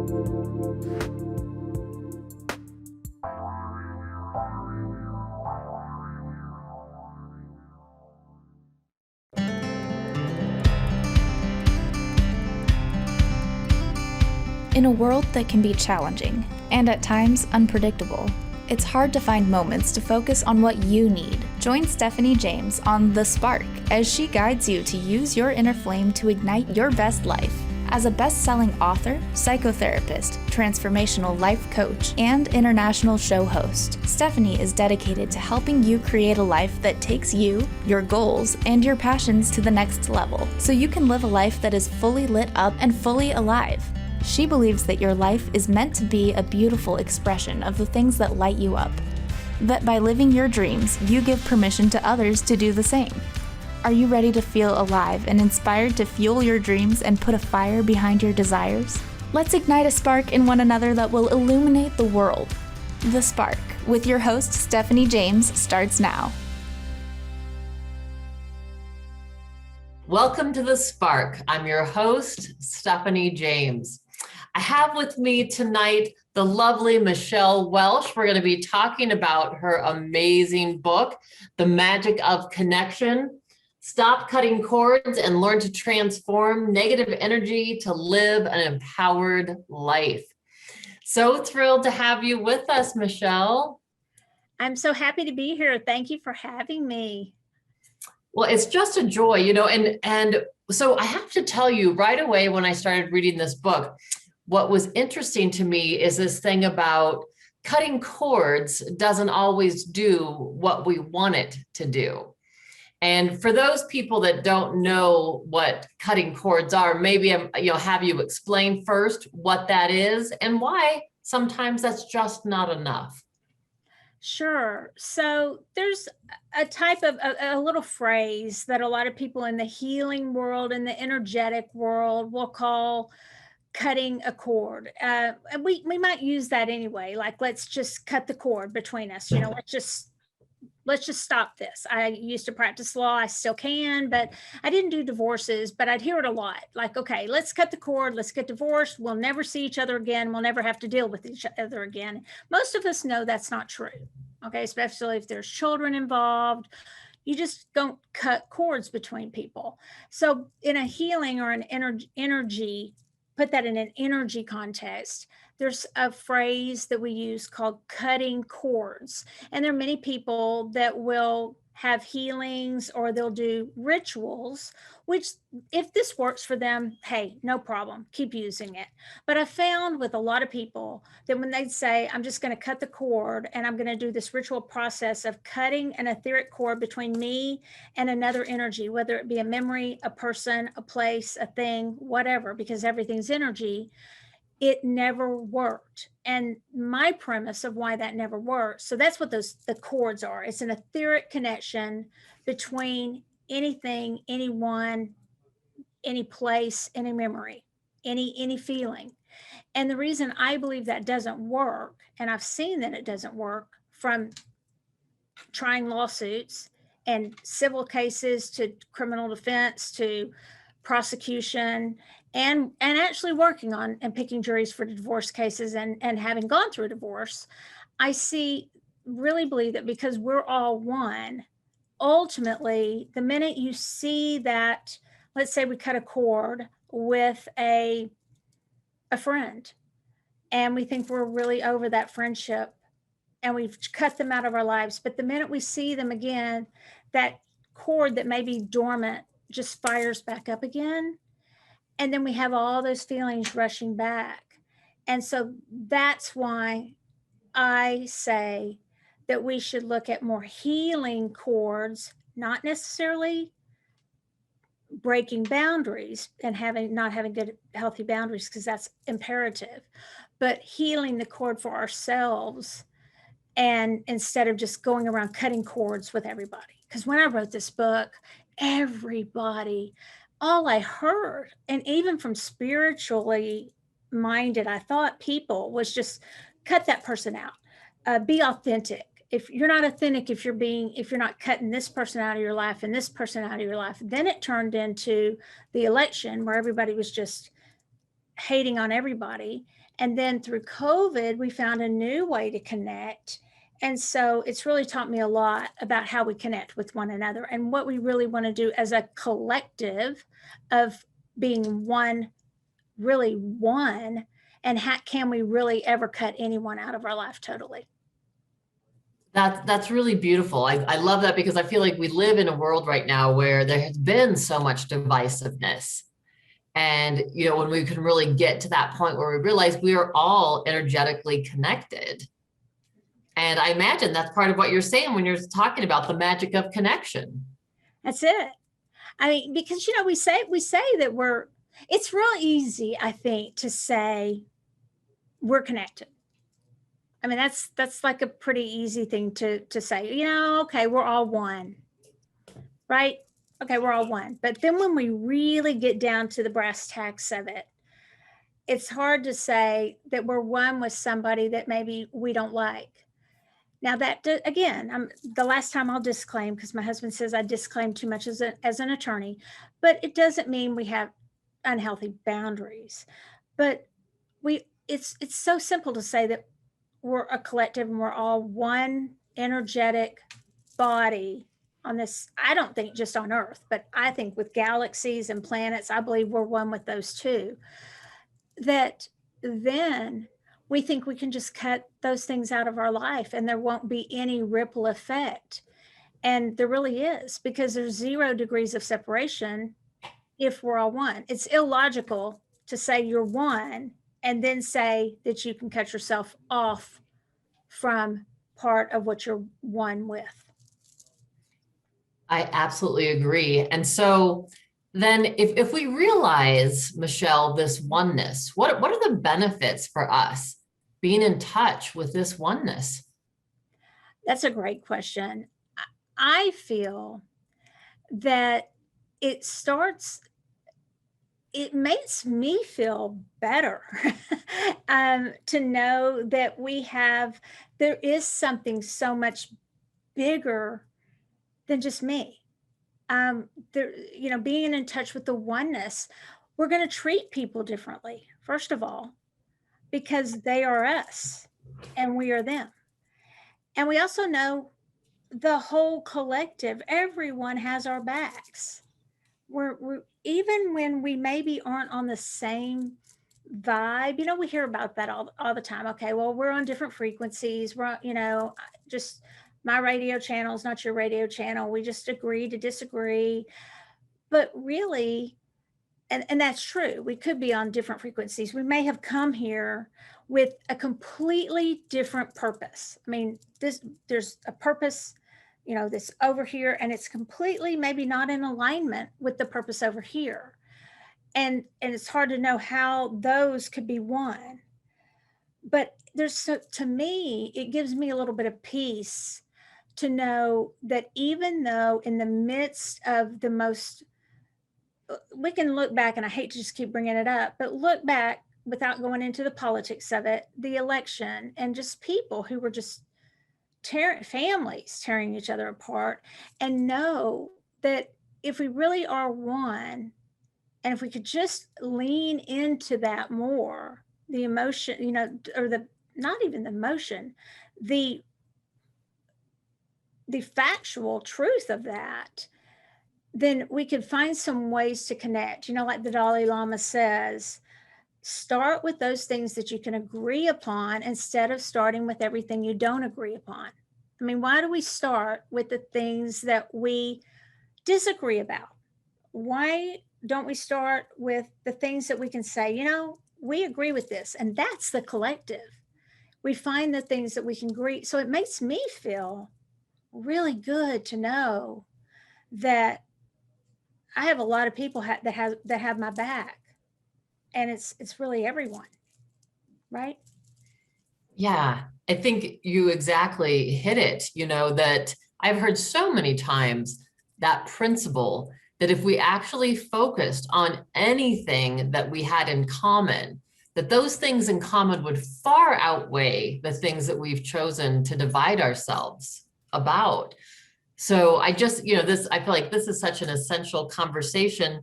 In a world that can be challenging, and at times unpredictable, it's hard to find moments to focus on what you need. Join Stephanie James on The Spark as she guides you to use your inner flame to ignite your best life. As a best-selling author, psychotherapist, transformational life coach, and international show host, Stephanie is dedicated to helping you create a life that takes you, your goals, and your passions to the next level, so you can live a life that is fully lit up and fully alive. She believes that your life is meant to be a beautiful expression of the things that light you up. That by living your dreams, you give permission to others to do the same. Are you ready to feel alive and inspired to fuel your dreams and put a fire behind your desires? Let's ignite a spark in one another that will illuminate the world. The Spark, with your host Stephanie James, starts now. Welcome to The Spark. I'm your host, Stephanie James. I have with me tonight the lovely Michelle Welsh. We're going to be talking about her amazing book, The Magic of Connection. Stop cutting cords and learn to transform negative energy to live an empowered life. So thrilled to have you with us, Michelle. I'm so happy to be here. Thank you for having me. Well, it's just a joy, and so I have to tell you right away when I started reading this book, what was interesting to me is this thing about cutting cords doesn't always do what we want it to do. And for those people that don't know what cutting cords are, maybe have you explain first what that is and why sometimes that's just not enough. Sure. So there's a type of a little phrase that a lot of people in the healing world and the energetic world will call cutting a cord. And we might use that anyway, like, let's just cut the cord between us. Let's just stop this. I used to practice law. I still can, but I didn't do divorces, but I'd hear it a lot. Like, okay, let's cut the cord. Let's get divorced. We'll never see each other again. We'll never have to deal with each other again. Most of us know that's not true. Okay. Especially if there's children involved, you just don't cut cords between people. So in a healing or an energy, put that in an energy context, there's a phrase that we use called cutting cords. And there are many people that will have healings or they'll do rituals, which if this works for them, hey, no problem, keep using it. But I found with a lot of people that when they say, I'm just going to cut the cord and I'm going to do this ritual process of cutting an etheric cord between me and another energy, whether it be a memory, a person, a place, a thing, whatever, because everything's energy, it never worked. And my premise of why that never worked, so that's what the cords are. It's an etheric connection between anything, anyone, any place, any memory, any feeling. And the reason I believe that doesn't work, and I've seen that it doesn't work from trying lawsuits and civil cases to criminal defense to prosecution, and actually working on and picking juries for divorce cases and having gone through a divorce, I really believe that because we're all one, ultimately, the minute you see that, let's say we cut a cord with a friend and we think we're really over that friendship and we've cut them out of our lives, but the minute we see them again, that cord that may be dormant just fires back up again. And then we have all those feelings rushing back. And so that's why I say that we should look at more healing cords, not necessarily breaking boundaries and not having good, healthy boundaries, because that's imperative, but healing the cord for ourselves. And instead of just going around cutting cords with everybody. Because when I wrote this book, everybody, all I heard, and even from spiritually minded, I thought people was just cut that person out, be authentic. If you're not authentic, if you're not cutting this person out of your life and this person out of your life, then it turned into the election where everybody was just hating on everybody. And then through COVID, we found a new way to connect. And so it's really taught me a lot about how we connect with one another and what we really want to do as a collective of being one, really one, and how can we really ever cut anyone out of our life totally. That's really beautiful. I love that, because I feel like we live in a world right now where there has been so much divisiveness. And, you know, when we can really get to that point where we realize we are all energetically connected. And I imagine that's part of what you're saying when you're talking about the magic of connection. That's it. I mean, because, you know, we say that it's real easy, I think, to say we're connected. I mean, that's like a pretty easy thing to say, you know, okay, we're all one, right? Okay, we're all one. But then when we really get down to the brass tacks of it, it's hard to say that we're one with somebody that maybe we don't like. Now that, again, the last time I'll disclaim, because my husband says I disclaim too much as an attorney, but it doesn't mean we have unhealthy boundaries. But it's so simple to say that we're a collective and we're all one energetic body on this. I don't think just on Earth, but I think with galaxies and planets, I believe we're one with those too. That then we think we can just cut those things out of our life and there won't be any ripple effect. And there really is, because there's 0 degrees of separation if we're all one. It's illogical to say you're one and then say that you can cut yourself off from part of what you're one with. I absolutely agree. And so then if we realize, Michelle, this oneness, what are the benefits for us being in touch with this oneness? That's a great question. I feel that it makes me feel better to know that there is something so much bigger than just me. Being in touch with the oneness, we're going to treat people differently, first of all, because they are us and we are them. And we also know the whole collective, everyone has our backs. We're even when we maybe aren't on the same vibe, we hear about that all the time. Okay, well, we're on different frequencies. We're, just my radio channel is not your radio channel. We just agree to disagree. But really, and that's true, we could be on different frequencies. We may have come here with a completely different purpose. I mean, there's a purpose, this over here, and it's completely maybe not in alignment with the purpose over here. And it's hard to know how those could be one. But to me, it gives me a little bit of peace to know that even though in the midst of the most, we can look back, and I hate to just keep bringing it up, but look back without going into the politics of it, the election, and just people who were just families tearing each other apart, and know that if we really are one, and if we could just lean into that more, the emotion, or not even the emotion, the factual truth of that, then we could find some ways to connect. Like the Dalai Lama says, start with those things that you can agree upon instead of starting with everything you don't agree upon. I mean, why do we start with the things that we disagree about? Why don't we start with the things that we can say, we agree with this, and that's the collective. We find the things that we can agree. So it makes me feel really good to know that I have a lot of people that have my back, and it's really everyone, right? Yeah, I think you exactly hit it. That I've heard so many times that principle that if we actually focused on anything that we had in common, that those things in common would far outweigh the things that we've chosen to divide ourselves about. So I just, I feel like this is such an essential conversation.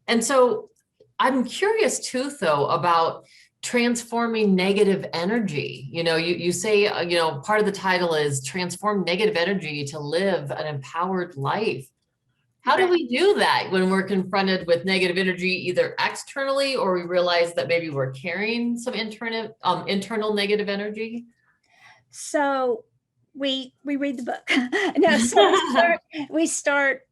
And so I'm curious too, though, about transforming negative energy. You say, part of the title is transform negative energy to live an empowered life. How do we do that when we're confronted with negative energy, either externally, or we realize that maybe we're carrying some internal negative energy? So we read the book. No, so we start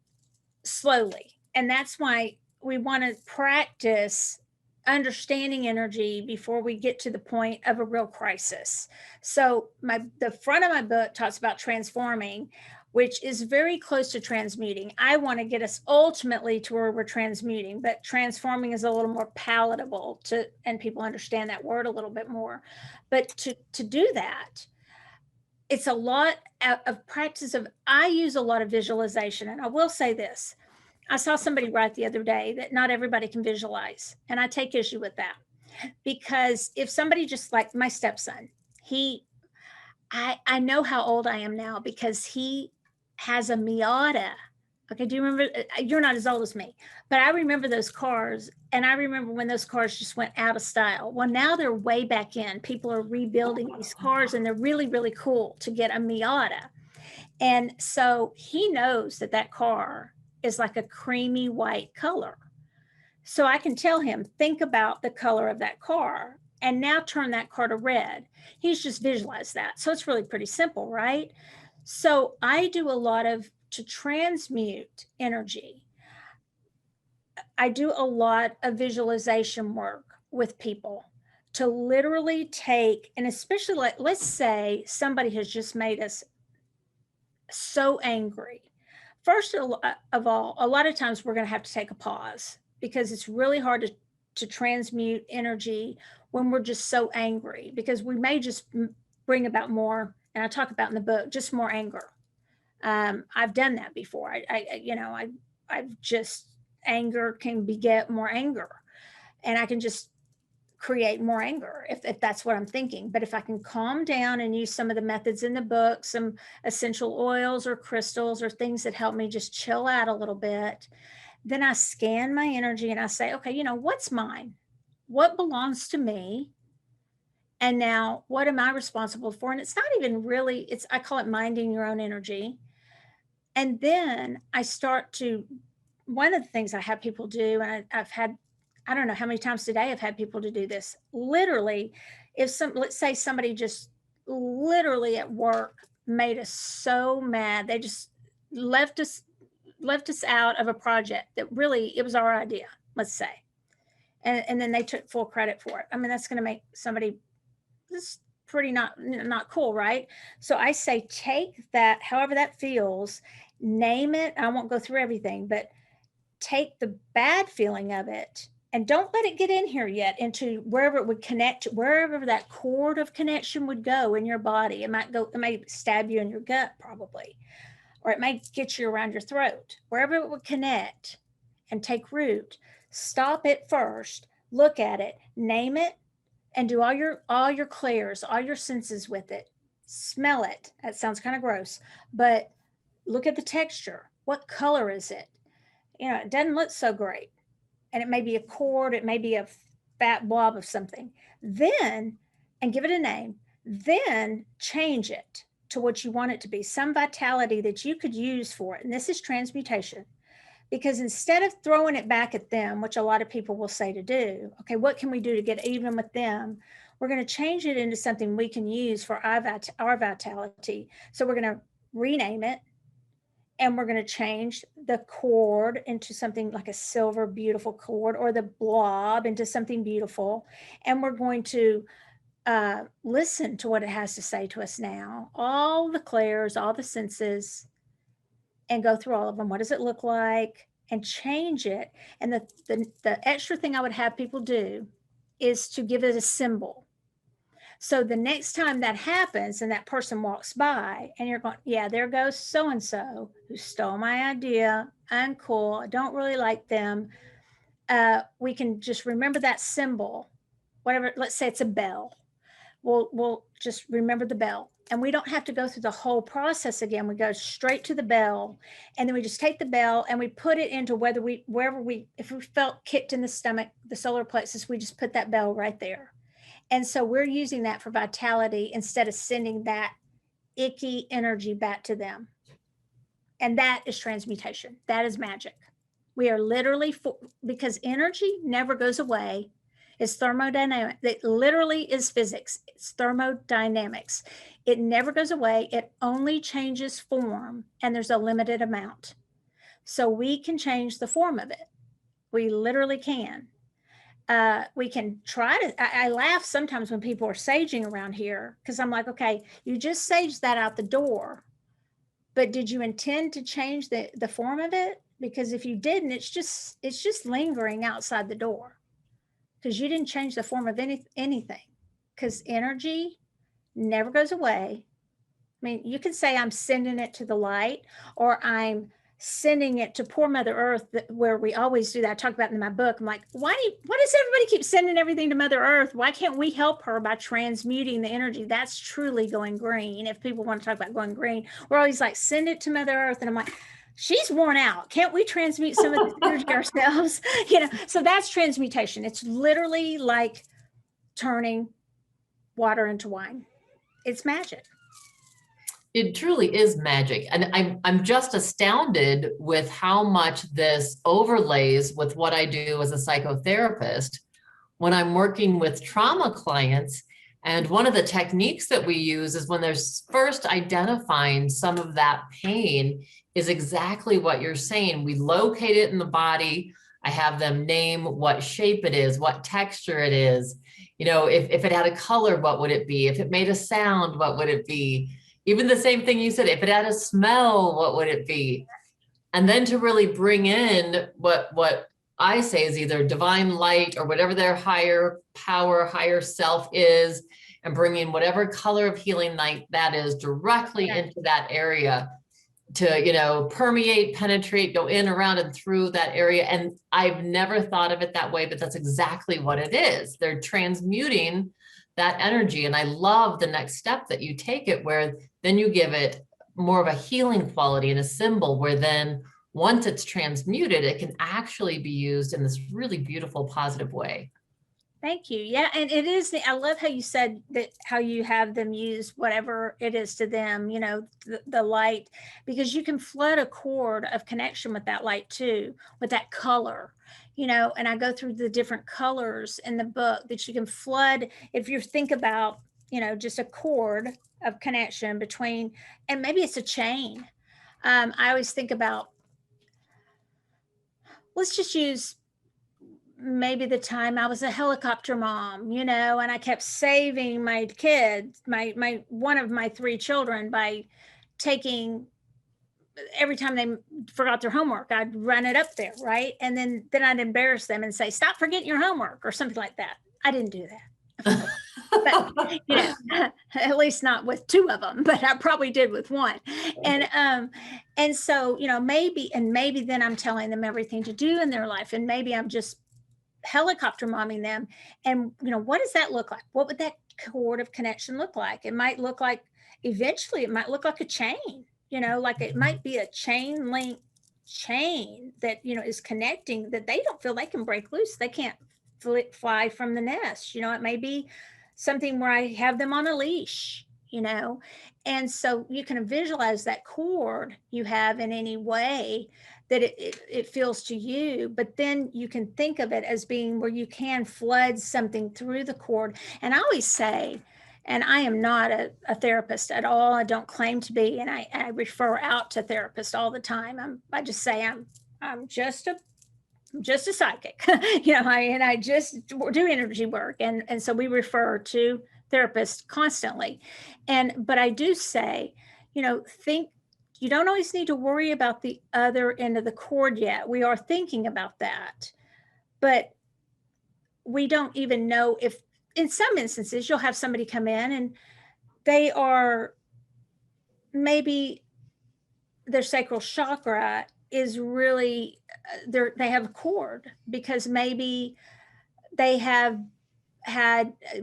slowly. And that's why we want to practice understanding energy before we get to the point of a real crisis. So the front of my book talks about transforming, which is very close to transmuting. I want to get us ultimately to where we're transmuting, but transforming is a little more palatable and people understand that word a little bit more. But to do that, it's a lot of practice I use a lot of visualization. And I will say this, I saw somebody write the other day that not everybody can visualize. And I take issue with that, because if somebody, just like my stepson, I know how old I am now because he has a Miata. Okay, do you remember? You're not as old as me, but I remember those cars. And I remember when those cars just went out of style. Well, now they're way back in. People are rebuilding these cars and they're really, really cool to get a Miata. And so he knows that car is like a creamy white color. So I can tell him, think about the color of that car and now turn that car to red. He's just visualized that. So it's really pretty simple, right? So I do a lot to transmute energy. I do a lot of visualization work with people to literally take, and especially let's say somebody has just made us so angry. First of all, a lot of times we're going to have to take a pause because it's really hard to transmute energy when we're just so angry, because we may just bring about more, and I talk about in the book, just more anger. I've done that before. I've just, anger can beget more anger, and I can just create more anger if that's what I'm thinking. But if I can calm down and use some of the methods in the book, some essential oils or crystals or things that help me just chill out a little bit, then I scan my energy and I say, okay, what's mine? What belongs to me? And now what am I responsible for? And it's not even really, I call it minding your own energy. And then I start to, one of the things I have people do, and I've had, I don't know how many times today I've had people to do this. Literally, let's say somebody just literally at work made us so mad, they just left us out of a project that really, it was our idea, let's say. And then they took full credit for it. I mean, that's going to make somebody, this pretty not cool, right? So I say, take that, however that feels, name it. I won't go through everything, but take the bad feeling of it and don't let it get in here yet into wherever it would connect, wherever that cord of connection would go in your body. It may stab you in your gut probably, or it might get you around your throat. Wherever it would connect and take root, stop it first, look at it, name it, and do all your clairs, all your senses with it. Smell it. That sounds kind of gross, but look at the texture. What color is it? It doesn't look so great. And it may be a cord, it may be a fat blob of something. Then, and give it a name, then change it to what you want it to be, some vitality that you could use for it. And this is transmutation. Because instead of throwing it back at them, which a lot of people will say to do, okay, what can we do to get even with them? We're going to change it into something we can use for our vitality. So we're going to rename it, and we're going to change the cord into something like a silver, beautiful cord, or the blob into something beautiful. And we're going to listen to what it has to say to us now, all the clairs, all the senses, and go through all of them. What does it look like? And change it. And the extra thing I would have people do is to give it a symbol. So the next time that happens and that person walks by and you're going, yeah, there goes so-and-so who stole my idea. Uncool. I don't really like them. We can just remember that symbol, whatever, let's say it's a bell. we'll just remember the bell. And we don't have to go through the whole process again. We go straight to the bell, and then we just take the bell and we put it into if we felt kicked in the stomach, the solar plexus, we just put that bell right there. And so we're using that for vitality instead of sending that icky energy back to them. And that is transmutation. That is magic. We are literally, because energy never goes away. It's thermodynamic. It literally is physics. It's thermodynamics. It never goes away. It only changes form, and there's a limited amount. So we can change the form of it. We literally can. We can try to, I laugh sometimes when people are saging around here, because I'm like, okay, you just saged that out the door, but did you intend to change the form of it? Because if you didn't, it's just lingering outside the door, because you didn't change the form of anything, because energy never goes away. I mean, you can say I'm sending it to the light, or I'm sending it to poor Mother Earth, where we always do that. I talk about it in my book. I'm like, why does everybody keep sending everything to Mother Earth? Why can't we help her by transmuting the energy? That's truly going green. If people want to talk about going green, we're always like, send it to Mother Earth. And I'm like, she's worn out. Can't we transmute some of this energy ourselves? So that's transmutation. It's literally like turning water into wine. It's magic. It truly is magic. And I'm just astounded with how much this overlays with what I do as a psychotherapist when I'm working with trauma clients. And one of the techniques that we use is when there's first identifying some of that pain is exactly what you're saying. We locate it in the body. I have them name what shape it is, what texture it is. If it had a color, what would it be? If it made a sound, what would it be? Even the same thing you said, if it had a smell, what would it be? And then to really bring in what I say is either divine light or whatever their higher power, higher self is, and bringing whatever color of healing light that is directly into that area to, permeate, penetrate, go in, around, and through that area. And I've never thought of it that way, but that's exactly what it is. They're transmuting that energy. And I love the next step that you take it, where then you give it more of a healing quality and a symbol, where then once it's transmuted, it can actually be used in this really beautiful, positive way. Thank you. Yeah. And it is, I love how you said that, how you have them use whatever it is to them, the light, because you can flood a cord of connection with that light too, with that color, and I go through the different colors in the book that you can flood. If you think about, just a cord of connection between, and maybe it's a chain. I always think about, let's just use maybe the time I was a helicopter mom, and I kept saving my kids, my one of my 3 children, by taking, every time they forgot their homework, I'd run it up there, right? And then I'd embarrass them and say, stop forgetting your homework, or something like that. I didn't do that. But, at least not with 2 of them, but I probably did with 1. And so, maybe then I'm telling them everything to do in their life. And maybe I'm just helicopter momming them. And, what does that look like? What would that cord of connection look like? It might look like, eventually it might look like a chain, like it might be a chain link chain that, is connecting, that they don't feel they can break loose. They can't fly from the nest. It may be something where I have them on a leash, and so you can visualize that cord you have in any way that it feels to you, but then you can think of it as being where you can flood something through the cord. And I always say, and I am not a therapist at all, I don't claim to be, and I refer out to therapists all the time. I just say I'm just a psychic, and I just do energy work. And so we refer to therapists constantly. But I do say, think, you don't always need to worry about the other end of the cord yet. We are thinking about that, but we don't even know if, in some instances, you'll have somebody come in and they are, maybe their sacral chakra is really, they have a cord, because maybe they have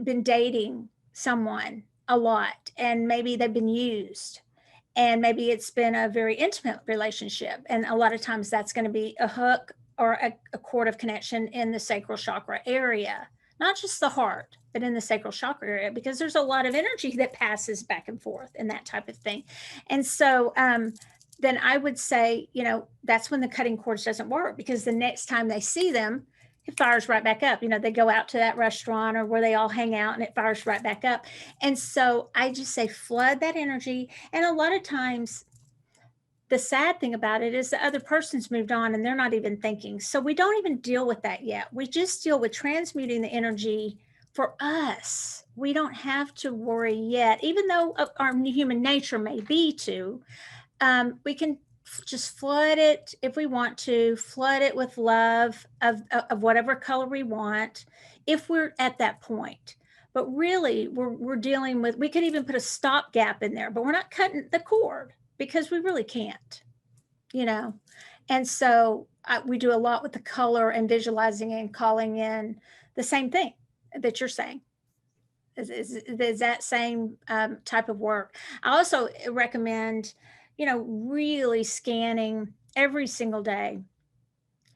been dating someone a lot, and maybe they've been used, and maybe it's been a very intimate relationship. And a lot of times that's going to be a hook or a cord of connection in the sacral chakra area, not just the heart, but in the sacral chakra area, because there's a lot of energy that passes back and forth and that type of thing. And so then I would say, you know, that's when the cutting cords doesn't work, because the next time they see them, it fires right back up. You know, they go out to that restaurant or where they all hang out and it fires right back up. And so I just say flood that energy. And a lot of times the sad thing about it is the other person's moved on and they're not even thinking. So we don't even deal with that yet. We just deal with transmuting the energy for us. We don't have to worry yet, even though our human nature may be to. We can just flood it if we want to, flood it with love of whatever color we want, if we're at that point. But really, we're dealing with, we could even put a stopgap in there, but we're not cutting the cord because we really can't, you know. And so we do a lot with the color and visualizing and calling in the same thing that you're saying. Is that same type of work. I also recommend, you know, really scanning every single day,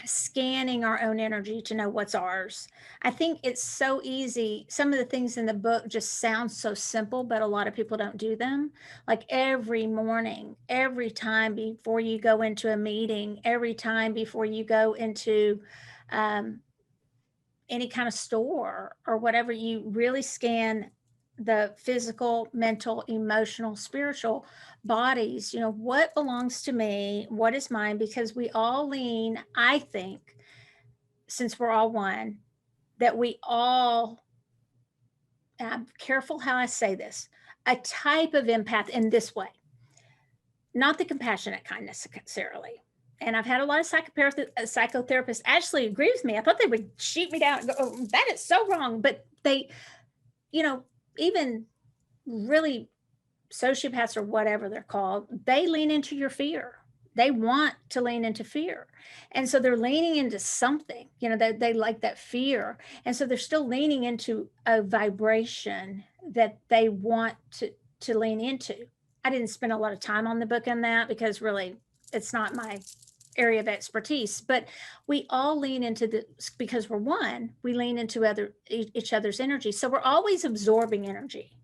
scanning our own energy to know what's ours. I think it's so easy. Some of the things in the book just sound so simple, but a lot of people don't do them. Like every morning, every time before you go into a meeting, every time before you go into any kind of store or whatever, you really scan the physical, mental, emotional, spiritual bodies. You know, what belongs to me? What is mine? Because we all lean, I think, since we're all one, that we all, and I'm careful how I say this, a type of empath in this way, not the compassionate kind necessarily. And I've had a lot of psychotherapists actually agree with me. I thought they would shoot me down and go, oh, that is so wrong. But they, you know, even really sociopaths or whatever they're called, they lean into your fear. They want to lean into fear. And so they're leaning into something, you know, they like that fear. And so they're still leaning into a vibration that they want to lean into. I didn't spend a lot of time on the book on that because really it's not my area of expertise, but we all lean into this because we're one. We lean into each other's energy. So we're always absorbing energy,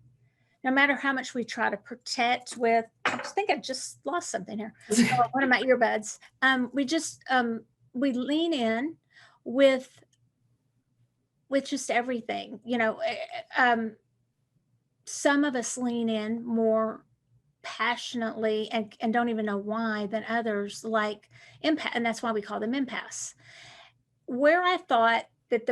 no matter how much we try to protect with. I think I just lost something here. One of my earbuds. We lean in with just everything. You know, some of us lean in more passionately and don't even know why than others, like empath, and that's why we call them empaths. Where I thought that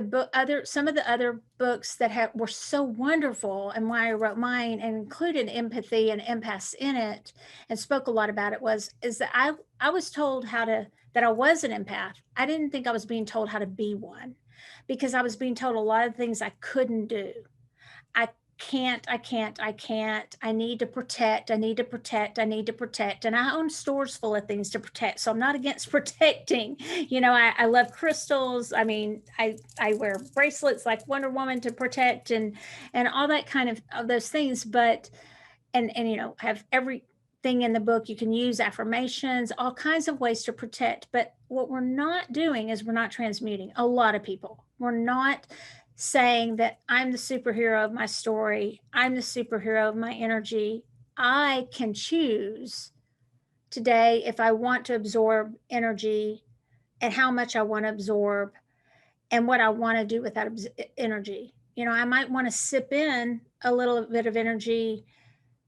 some of the other books that were so wonderful, and why I wrote mine and included empathy and empaths in it and spoke a lot about it, is that I was told that I was an empath. I didn't think I was being told how to be one, because I was being told a lot of things I couldn't do. I need to protect. And I own stores full of things to protect. So I'm not against protecting. You know, I love crystals. I mean, I wear bracelets like Wonder Woman to protect and all that kind of those things. But, and, you know, have everything in the book. You can use affirmations, all kinds of ways to protect. But what we're not doing is we're not transmuting. A lot of people, we're not saying that I'm the superhero of my story. I'm the superhero of my energy. I can choose today if I want to absorb energy and how much I want to absorb and what I want to do with that energy. You know, I might want to sip in a little bit of energy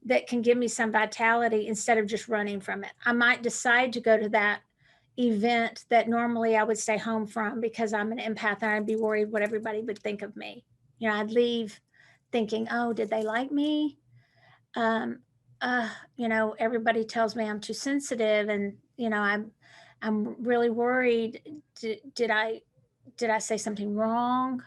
that can give me some vitality instead of just running from it. I might decide to go to that event that normally I would stay home from because I'm an empath and I'd be worried what everybody would think of me. You know, I'd leave thinking, oh, did they like me? You know, everybody tells me I'm too sensitive, and you know, I'm really worried. Did I say something wrong?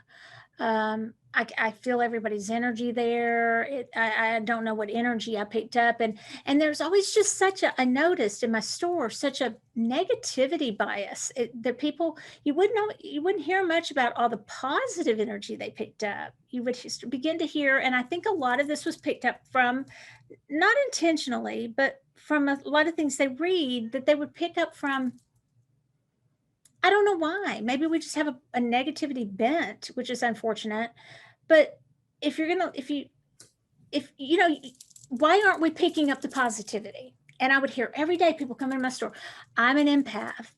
I feel everybody's energy there. I don't know what energy I picked up. And there's always just I noticed in my store, such a negativity bias. The people, you wouldn't hear much about all the positive energy they picked up. You would just begin to hear, and I think a lot of this was picked up from, not intentionally, but from a lot of things they read that they would pick up from. I don't know why. Maybe we just have a negativity bent, which is unfortunate. But if why aren't we picking up the positivity? And I would hear every day people come in my store, I'm an empath.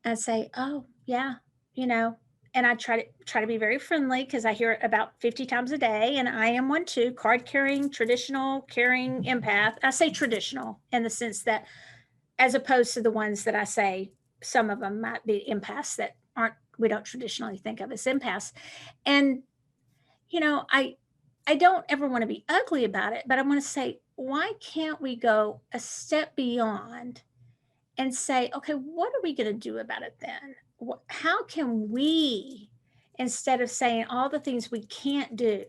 And say, oh yeah, and I try to be very friendly because I hear it about 50 times a day. And I am one too, card carrying, traditional carrying empath. I say traditional in the sense that, as opposed to the ones that I say, some of them might be empaths that we don't traditionally think of as empaths. And, I don't ever want to be ugly about it, but I want to say, why can't we go a step beyond and say, okay, what are we going to do about it then? How can we, instead of saying all the things we can't do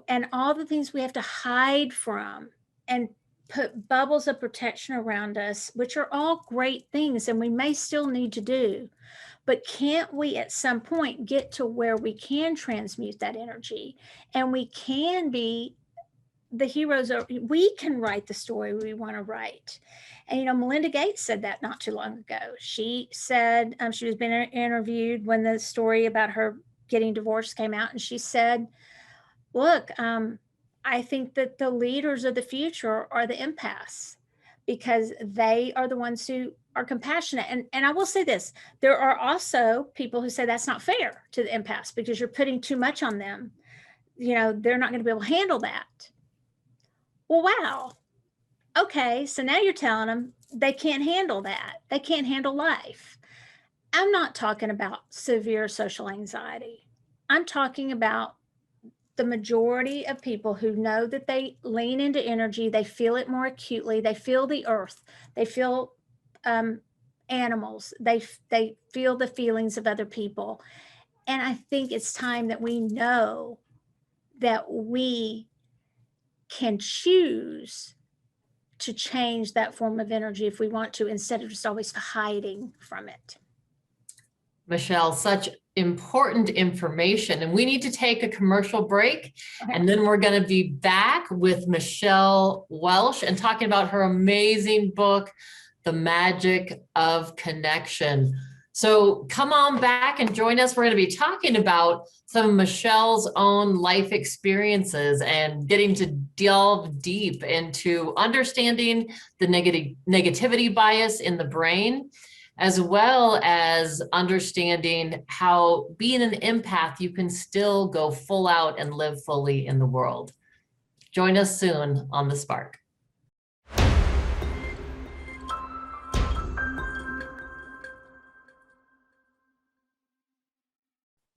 and all the things we have to hide from and put bubbles of protection around us, which are all great things and we may still need to do, but can't we at some point get to where we can transmute that energy and we can be the heroes? We can write the story we want to write. And, Melinda Gates said that not too long ago. She said, she was being interviewed when the story about her getting divorced came out. And she said, look, I think that the leaders of the future are the empaths because they are the ones who are compassionate. And I will say this, there are also people who say that's not fair to the empaths because you're putting too much on them. They're not going to be able to handle that. Well, wow. Okay, so now you're telling them they can't handle that. They can't handle life. I'm not talking about severe social anxiety. I'm talking about the majority of people who know that they lean into energy, they feel it more acutely, they feel the earth, they feel animals, they feel the feelings of other people. And I think it's time that we know that we can choose to change that form of energy if we want to, instead of just always hiding from it. Michelle, such important information. And we need to take a commercial break. Okay. And then we're going to be back with Michelle Welsh and talking about her amazing book, The Magic of Connection. So come on back and join us. We're going to be talking about some of Michelle's own life experiences and getting to delve deep into understanding the negativity bias in the brain, as well as understanding how being an empath, you can still go full out and live fully in the world. Join us soon on The Spark.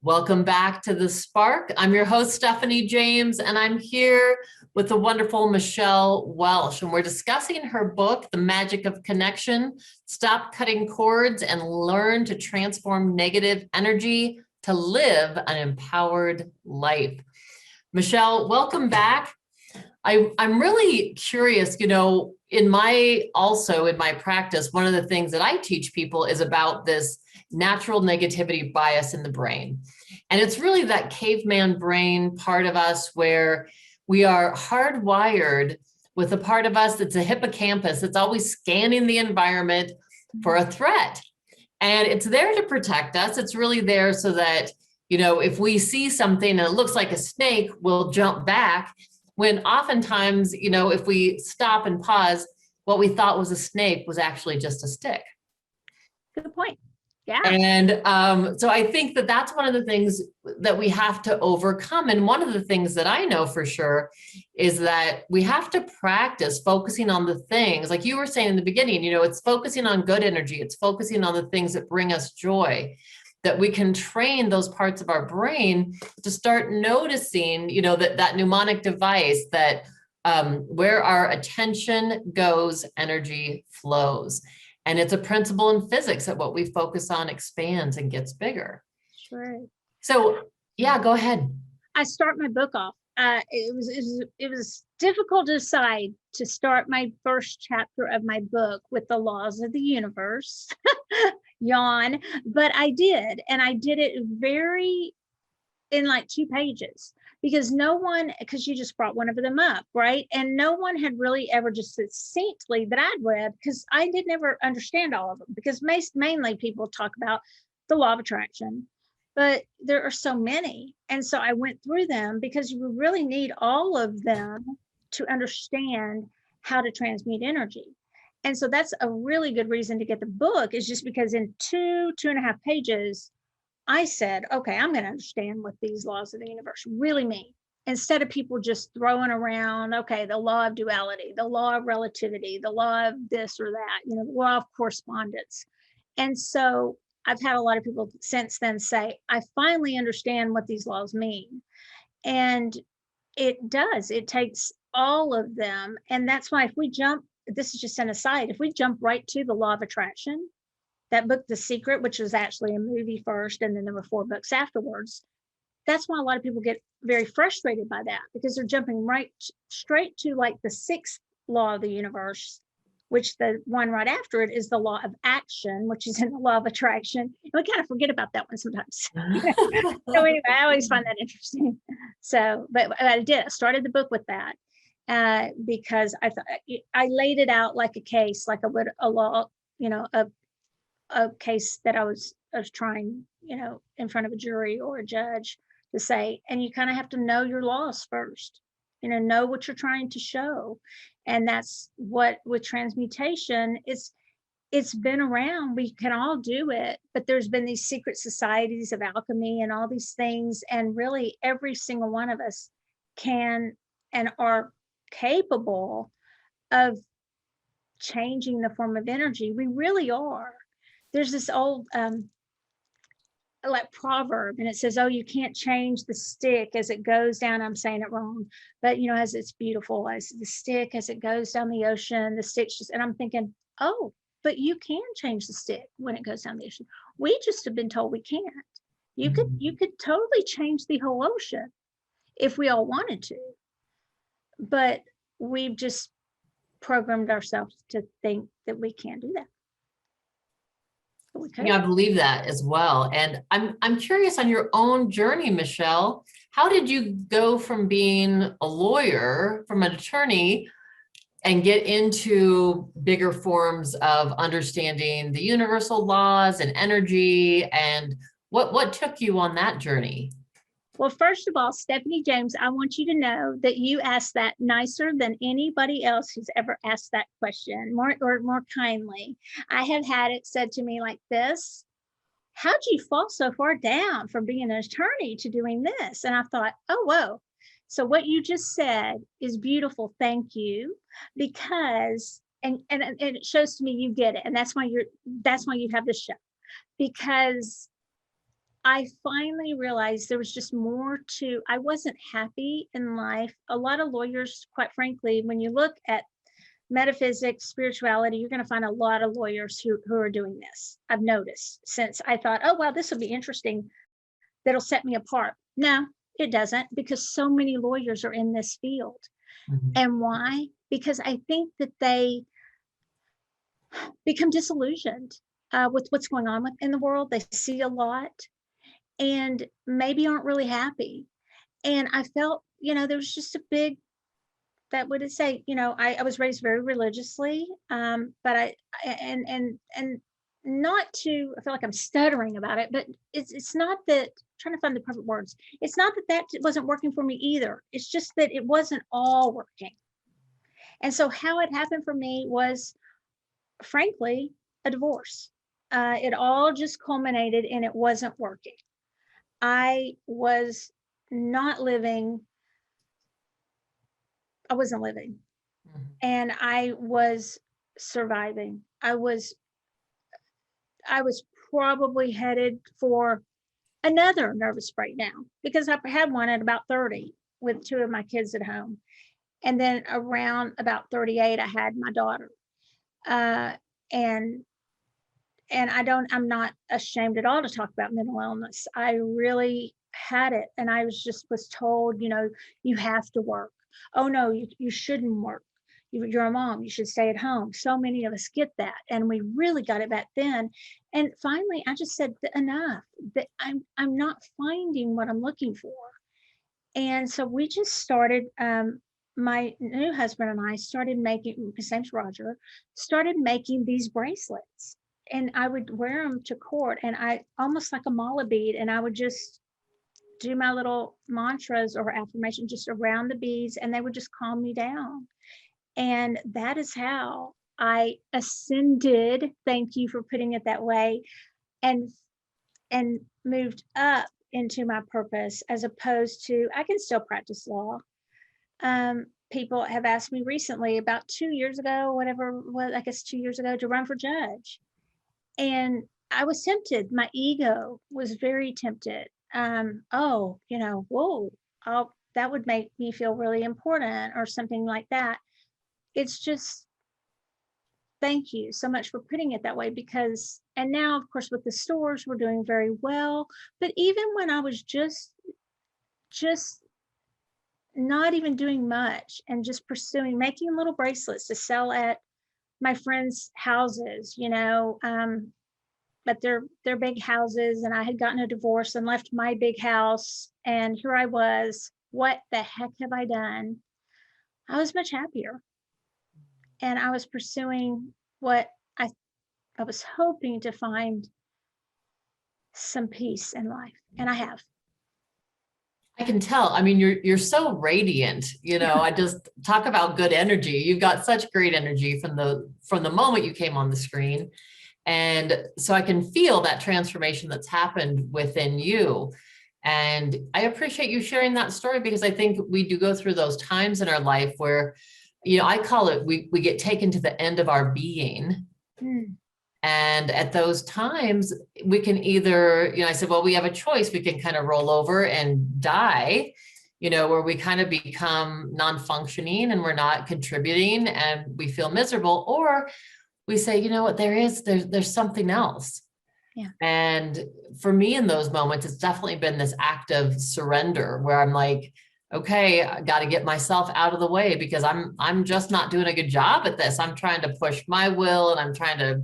Welcome back to The Spark. I'm your host, Stephanie James, and I'm here with the wonderful Michelle Welsh, and we're discussing her book, The Magic of Connection, Stop Cutting Cords and Learn to Transform Negative Energy to Live an Empowered Life. Michelle, welcome back. I'm really curious, in my practice, one of the things that I teach people is about this natural negativity bias in the brain. And it's really that caveman brain part of us where we are hardwired with a part of us that's a hippocampus that's always scanning the environment for a threat. And it's there to protect us. It's really there so that, if we see something and it looks like a snake, we'll jump back. When oftentimes, if we stop and pause, what we thought was a snake was actually just a stick. Good point. Yeah. And so I think that that's one of the things that we have to overcome. And one of the things that I know for sure is that we have to practice focusing on the things, like you were saying in the beginning, it's focusing on good energy. It's focusing on the things that bring us joy, that we can train those parts of our brain to start noticing, that mnemonic device that where our attention goes, energy flows. And it's a principle in physics that what we focus on expands and gets bigger. Sure. So yeah, go ahead. I start my book off. It was difficult to decide to start my first chapter of my book with the laws of the universe. Yawn, but I did, and I did it in like 2 pages, because because you just brought one of them up, right? And no one had really ever just succinctly that I'd read, because I did never understand all of them, because mainly people talk about the law of attraction, but there are so many. And so I went through them, because you really need all of them to understand how to transmute energy. And so that's a really good reason to get the book, is just because in 2.5 pages, I said, okay, I'm going to understand what these laws of the universe really mean, instead of people just throwing around, okay, the law of duality, the law of relativity, the law of this or that, the law of correspondence. And so I've had a lot of people since then say, I finally understand what these laws mean. And it does, it takes all of them. And that's why if we jump, this is just an aside, if we jump right to the law of attraction, that book, The Secret, which was actually a movie first, and then there were 4 books afterwards. That's why a lot of people get very frustrated by that, because they're jumping right straight to like the 6th law of the universe, which the one right after it is the law of action, which is in the law of attraction. And we kind of forget about that one sometimes. So anyway, I always find that interesting. So, but I did. I started the book with that because I thought I laid it out like a case, like I would a law, a case that I was trying, in front of a jury or a judge, to say, and you kind of have to know your laws first, know what you're trying to show. And that's what with transmutation, it's been around. We can all do it, but there's been these secret societies of alchemy and all these things. And really every single one of us can and are capable of changing the form of energy. We really are. There's this old like proverb, and it says, oh, you can't change the stick as it goes down. I'm saying it wrong, but as it's beautiful, as the stick, as it goes down the ocean, the stick's just, and I'm thinking, oh, but you can change the stick when it goes down the ocean. We just have been told we can't. You could totally change the whole ocean if we all wanted to, but we've just programmed ourselves to think that we can't do that. Yeah, I believe that as well. And I'm curious on your own journey, Michelle. How did you go from being a lawyer, from an attorney, and get into bigger forms of understanding the universal laws and energy? And what took you on that journey? Well, first of all, Stephanie James, I want you to know that you asked that nicer than anybody else who's ever asked that question, more kindly. I have had it said to me like this: how'd you fall so far down from being an attorney to doing this? And I thought, oh, whoa. So what you just said is beautiful. Thank you. Because, and it shows to me you get it. And that's why you have this show, because I finally realized there was just more to, I wasn't happy in life. A lot of lawyers, quite frankly, when you look at metaphysics, spirituality, you're going to find a lot of lawyers who are doing this. I've noticed, since I thought, oh, wow, this will be interesting. That'll set me apart. No, it doesn't, because so many lawyers are in this field. Mm-hmm. And why? Because I think that they become disillusioned with what's going on in the world. They see a lot and maybe aren't really happy. And I felt, there was just a big, that would say, I was raised very religiously, but I not to, I feel like I'm stuttering about it, but it's not that, I'm trying to find the perfect words. It's not that wasn't working for me either. It's just that it wasn't all working. And so how it happened for me was, frankly, a divorce. It all just culminated and it wasn't working. I was not living. I wasn't living. Mm-hmm. And I was surviving. I was probably headed for another nervous breakdown, because I had one at about 30 with 2 of my kids at home. And then around about 38, I had my daughter. And I'm not ashamed at all to talk about mental illness. I really had it. And I was told, you have to work. Oh no, you shouldn't work. You're a mom, you should stay at home. So many of us get that. And we really got it back then. And finally, I just said enough, that I'm not finding what I'm looking for. And so we just started, my new husband and I started making, his name's Roger, started making these bracelets. And I would wear them to court, and I almost like a mala bead, and I would just do my little mantras or affirmation just around the beads, and they would just calm me down. And that is how I ascended, thank you for putting it that way, and moved up into my purpose, as opposed to, I can still practice law. People have asked me recently, about 2 years ago, whatever, I guess 2 years ago, to run for judge. And I was tempted. My ego was very tempted. Whoa, that would make me feel really important or something like that. It's just, thank you so much for putting it that way, because, and now, of course, with the stores, we're doing very well. But even when I was just not even doing much and just pursuing, making little bracelets to sell at my friends' houses, but they're big houses, and I had gotten a divorce and left my big house, and here I was, what the heck have I done? I was much happier, and I was pursuing what I was hoping to find some peace in life, and I have. I can tell. I mean, you're so radiant, I just talk about good energy. You've got such great energy from the moment you came on the screen. And so I can feel that transformation that's happened within you. And I appreciate you sharing that story, because I think we do go through those times in our life where, I call it, we get taken to the end of our being. And at those times, we can either, I said, well, we have a choice. We can kind of roll over and die, where we kind of become non-functioning and we're not contributing and we feel miserable. Or we say, you know what, there's something else. Yeah. And for me in those moments, it's definitely been this act of surrender where I'm like, okay, I got to get myself out of the way, because I'm just not doing a good job at this. I'm trying to push my will, and I'm trying to,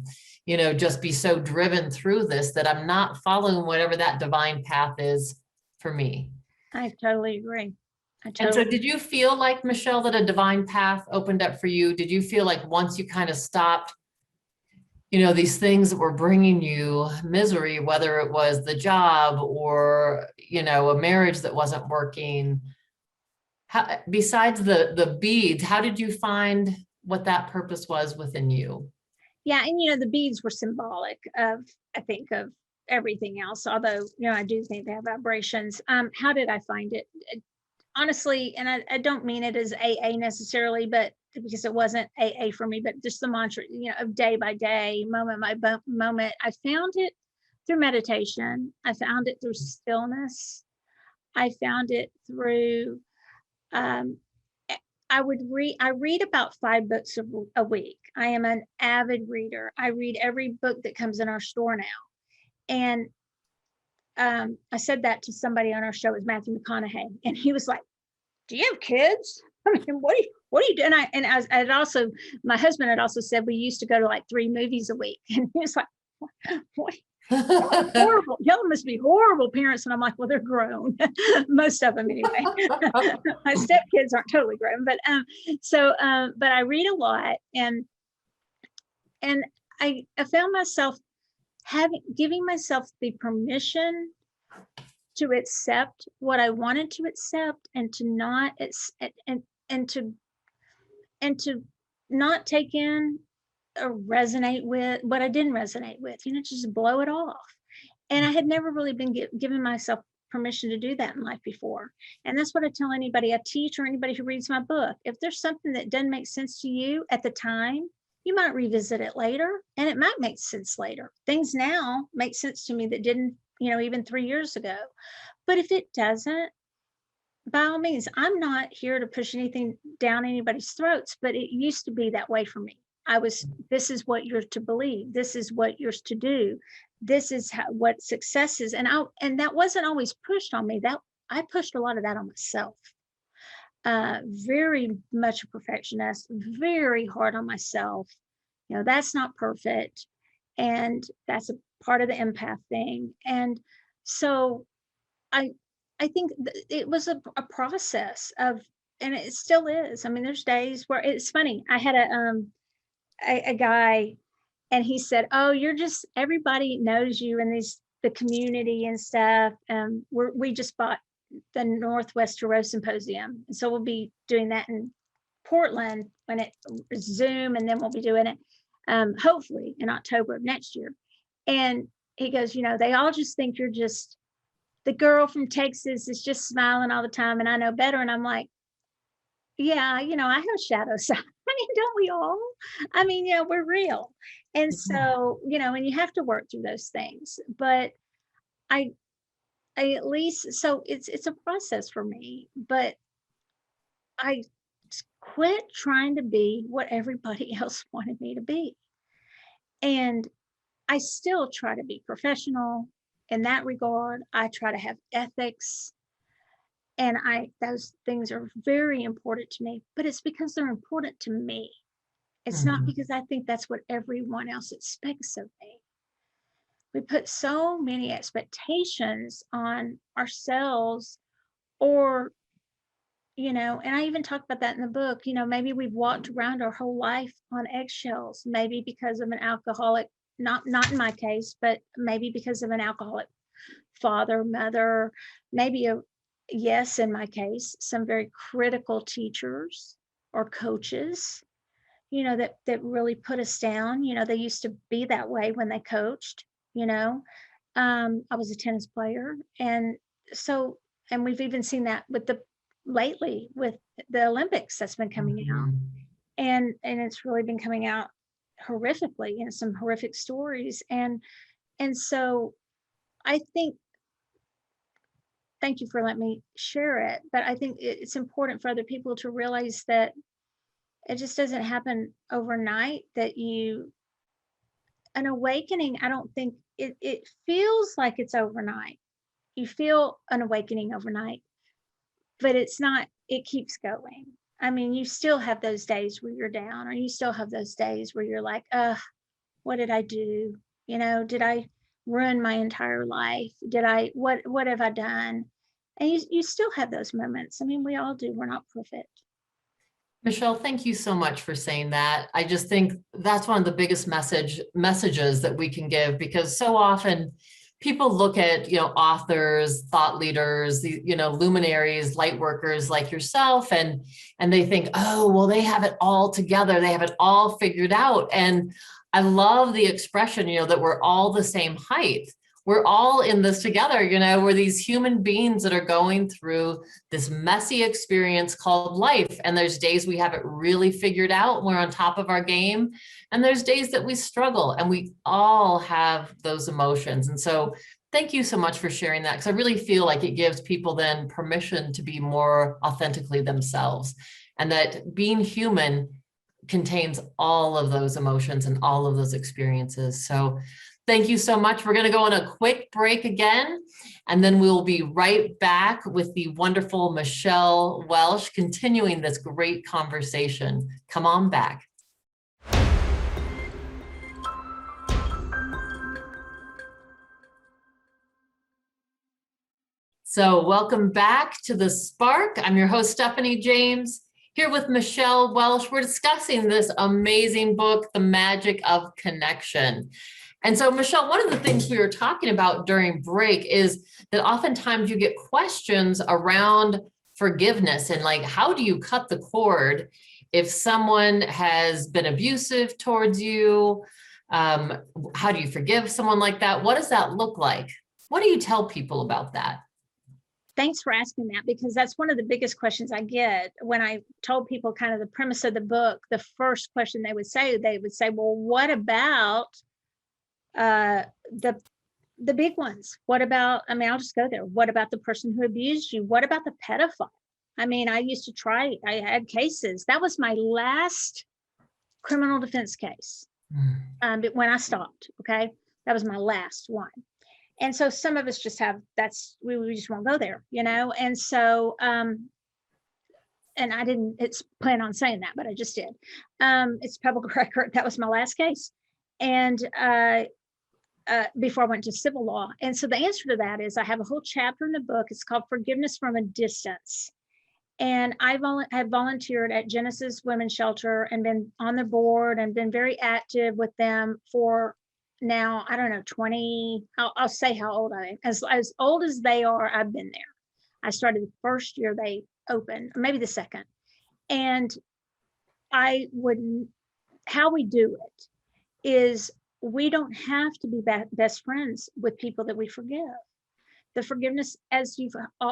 just be so driven through this that I'm not following whatever that divine path is for me. I totally agree. And so did you feel like, Michelle, that a divine path opened up for you? Did you feel like once you kind of stopped, these things that were bringing you misery, whether it was the job or, a marriage that wasn't working, besides the beads, how did you find what that purpose was within you? Yeah. And, the beads were symbolic of, I think, of everything else, although, I do think they have vibrations. How did I find it? Honestly, and I don't mean it as AA necessarily, but because it wasn't AA for me, but just the mantra, of day by day, moment by moment. I found it through meditation. I found it through stillness. I found it through, I read about 5 books a week. I am an avid reader. I read every book that comes in our store now. And I said that to somebody on our show, it was Matthew McConaughey, and he was like, do you have kids? I mean, what do you do? And I'd also, my husband had also said we used to go to like 3 movies a week. And he was like, what? Horrible. Y'all must be horrible parents. And I'm like, well, they're grown. Most of them anyway. My stepkids aren't totally grown, but but I read a lot, and I found myself giving myself the permission to accept what I wanted to accept, and to not and to not take in or resonate with what I didn't resonate with, just blow it off. And I had never really been giving myself permission to do that in life before. And that's what I tell anybody I teach, or anybody who reads my book. If there's something that doesn't make sense to you at the time, you might revisit it later, and it might make sense later. Things now make sense to me that didn't, even 3 years ago. But if it doesn't, by all means, I'm not here to push anything down anybody's throats, but it used to be that way for me. this is what you're to believe. This is what you're to do. This is what success is. And that wasn't always pushed on me. That I pushed a lot of that on myself. Very much a perfectionist, very hard on myself. That's not perfect. And that's a part of the empath thing. And so I think it was a process of, and it still is. I mean, there's days where it's funny. I had a guy, and he said, "Oh, everybody knows you in the community and stuff. We just bought the Northwest Tarot Symposium, and so we'll be doing that in Portland when it Zoom, and then we'll be doing it hopefully in October of next year." And he goes, "They all just think you're just the girl from Texas is just smiling all the time, and I know better." And I'm like, yeah, I have a shadow side. I mean, don't we all? I mean, we're real. And so, and you have to work through those things. But I at least, so it's a process for me, but I quit trying to be what everybody else wanted me to be. And I still try to be professional in that regard. I try to have ethics. And those things are very important to me, but it's because they're important to me. It's not because I think that's what everyone else expects of me. We put so many expectations on ourselves, or, and I even talk about that in the book, maybe we've walked around our whole life on eggshells, maybe because of an alcoholic, not in my case, but maybe because of an alcoholic father, mother, maybe yes, in my case, some very critical teachers or coaches, that really put us down. They used to be that way when they coached. I was a tennis player, and we've even seen that lately with the Olympics that's been coming out, and it's really been coming out horrifically, some horrific stories, and so I think. Thank you for letting me share it. But I think it's important for other people to realize that it just doesn't happen overnight, an awakening, I don't think it feels like it's overnight. You feel an awakening overnight, but it's not, it keeps going. I mean, you still have those days where you're down, or you still have those days where you're like, what did I do? Did I ruin my entire life? What have I done? And you still have those moments. I mean, we all do. We're not perfect. Michelle, thank you so much for saying that. I just think that's one of the biggest messages that we can give, because so often people look at, authors, thought leaders, luminaries, light workers like yourself, and they think, oh, well, they have it all together. They have it all figured out. And I love the expression, that we're all the same height. We're all in this together, we're these human beings that are going through this messy experience called life. And there's days we have it really figured out, we're on top of our game. And there's days that we struggle, and we all have those emotions. And so thank you so much for sharing that, because I really feel like it gives people then permission to be more authentically themselves, and that being human contains all of those emotions and all of those experiences. So thank you so much. We're going to go on a quick break again, and then we'll be right back with the wonderful Michelle Welsh continuing this great conversation. Come on back. So welcome back to The Spark. I'm your host, Stephanie James, here with Michelle Welsh. We're discussing this amazing book, The Magic of Connection. And so, Michelle, one of the things we were talking about during break is that oftentimes you get questions around forgiveness and like, how do you cut the cord if someone has been abusive towards you? How do you forgive someone like that? What does that look like? What do you tell people about that? Thanks for asking that, because that's one of the biggest questions I get when I told people kind of the premise of the book. The first question they would say, well, what about the big ones? What about, I'll just go there. What about the person who abused you? What about the pedophile? I had cases. That was my last criminal defense case. But when I stopped, okay, that was my last one. And so some of us just have, we just won't go there, you know? And so, and I didn't plan on saying that, but I just did. It's public record. That was my last case. And before I went to civil law. And so the answer to that is I have a whole chapter in the book. It's called Forgiveness from a Distance. And I have volunteered at Genesis Women's Shelter and been on the board and been very active with them for now, I don't know, 20, I'll say how old I am. As old as they are, I've been there. I started the first year they opened, or maybe the second. And how we do it is we don't have to be best friends with people that we forgive. The forgiveness, as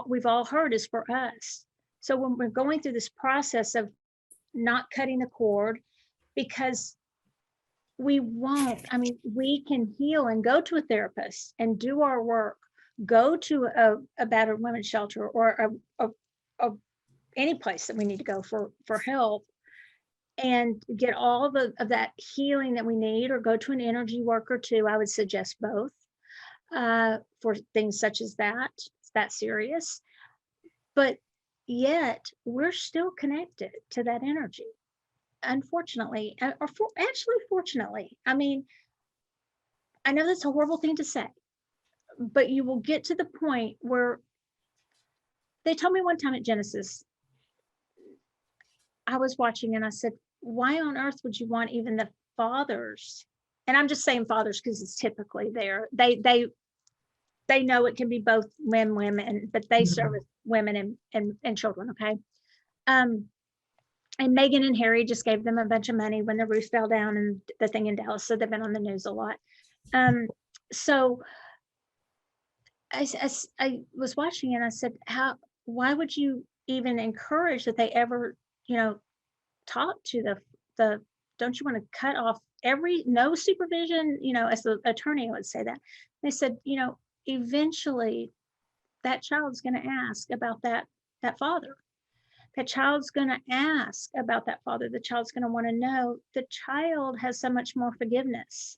we've all heard, is for us. So when we're going through this process of not cutting the cord, because we can heal and go to a therapist and do our work, go to a battered women's shelter or any place that we need to go for help and get all of that healing that we need, or go to an energy worker too. I would suggest both for things such as that. It's that serious. But yet we're still connected to that energy. Unfortunately, fortunately, I mean, I know that's a horrible thing to say, but you will get to the point where they told me one time at Genesis, I was watching and I said, why on earth would you want even the fathers? And I'm just saying fathers because it's typically there. They know it can be both men, women, but they service women and children. Okay. And Meghan and Harry just gave them a bunch of money when the roof fell down and the thing in Dallas. So they've been on the news a lot. So I was watching and I said, why would you even encourage that they ever, talk to the don't you want to cut off no supervision, as the attorney would say that. They said, eventually that child's going to ask about that father. That child's going to ask about that father. The child's going to want to know. The child has so much more forgiveness.